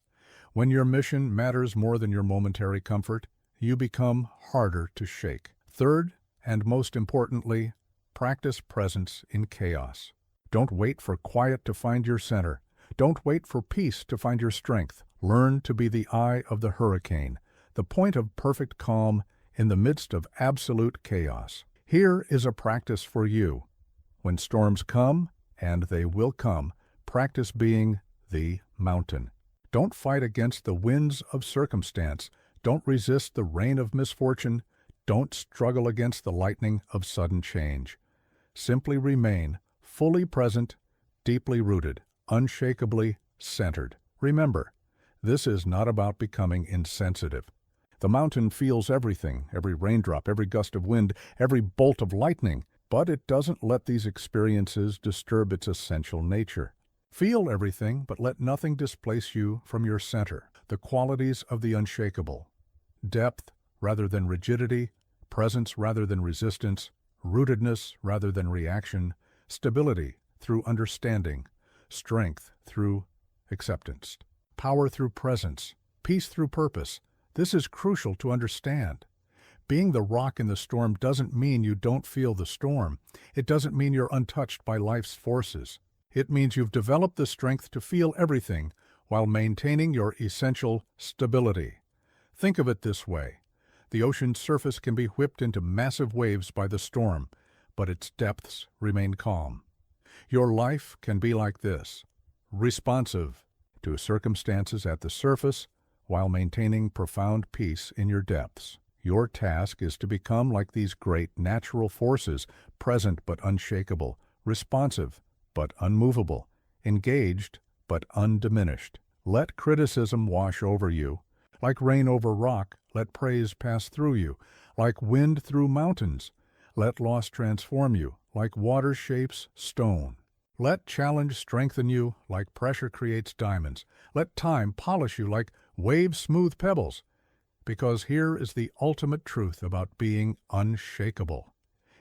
when your mission matters more than your momentary comfort, you become harder to shake. Third, and most importantly, practice presence in chaos. Don't wait for quiet to find your center. Don't wait for peace to find your strength. Learn to be the eye of the hurricane, the point of perfect calm in the midst of absolute chaos. Here is a practice for you. When storms come, and they will come, practice being the mountain. Don't fight against the winds of circumstance. Don't resist the rain of misfortune. Don't struggle against the lightning of sudden change. Simply remain fully present, deeply rooted, unshakably centered. Remember, this is not about becoming insensitive. The mountain feels everything, every raindrop, every gust of wind, every bolt of lightning, but it doesn't let these experiences disturb its essential nature. Feel everything, but let nothing displace you from your center, the qualities of the unshakable. Depth rather than rigidity, presence rather than resistance, rootedness rather than reaction, stability through understanding, strength through acceptance, power through presence, peace through purpose. This is crucial to understand. Being the rock in the storm doesn't mean you don't feel the storm. It doesn't mean you're untouched by life's forces. It means you've developed the strength to feel everything while maintaining your essential stability. Think of it this way. The ocean's surface can be whipped into massive waves by the storm, but its depths remain calm. Your life can be like this, responsive to circumstances at the surface while maintaining profound peace in your depths. Your task is to become like these great natural forces, present but unshakable, responsive but unmovable, engaged but undiminished. Let criticism wash over you. Like rain over rock, let praise pass through you. Like wind through mountains, let loss transform you. Like water shapes stone. Let challenge strengthen you like pressure creates diamonds. Let time polish you like waves smooth pebbles. Because here is the ultimate truth about being unshakable.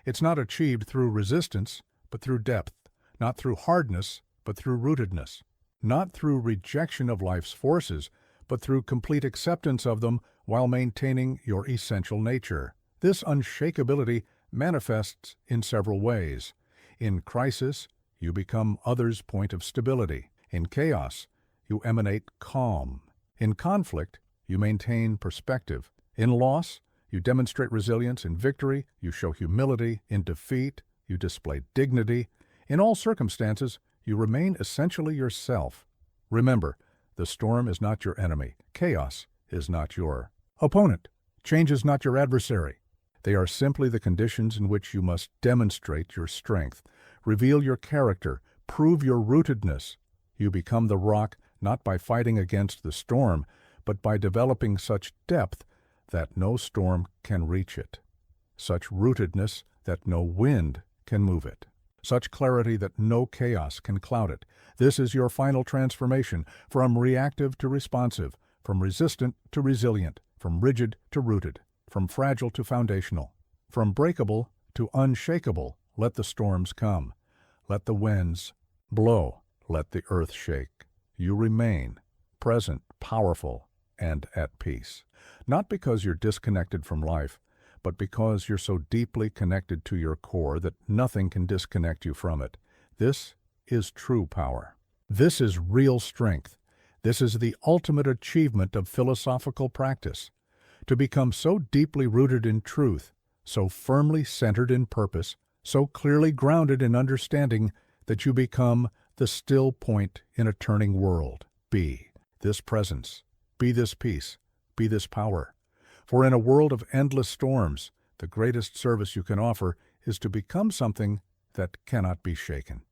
It's not achieved through resistance, but through depth, not through hardness, but through rootedness, not through rejection of life's forces, but through complete acceptance of them while maintaining your essential nature. This unshakability manifests in several ways. In crisis, you become others' point of stability. In chaos, you emanate calm. In conflict, you maintain perspective. In loss, you demonstrate resilience. In victory, you show humility. In defeat, you display dignity. In all circumstances, you remain essentially yourself. Remember, the storm is not your enemy. Chaos is not your opponent. Change is not your adversary. They are simply the conditions in which you must demonstrate your strength, reveal your character, prove your rootedness. You become the rock not by fighting against the storm, but by developing such depth that no storm can reach it, such rootedness that no wind can move it, such clarity that no chaos can cloud it. This is your final transformation, from reactive to responsive, from resistant to resilient, from rigid to rooted, from fragile to foundational, from breakable to unshakable. Let the storms come. Let the winds blow. Let the earth shake. You remain present, powerful, and at peace. Not because you're disconnected from life, but because you're so deeply connected to your core that nothing can disconnect you from it. This is true power. This is real strength. This is the ultimate achievement of philosophical practice. To become so deeply rooted in truth, so firmly centered in purpose, so clearly grounded in understanding that you become the still point in a turning world. Be this presence. Be this peace. Be this power. For in a world of endless storms, the greatest service you can offer is to become something that cannot be shaken.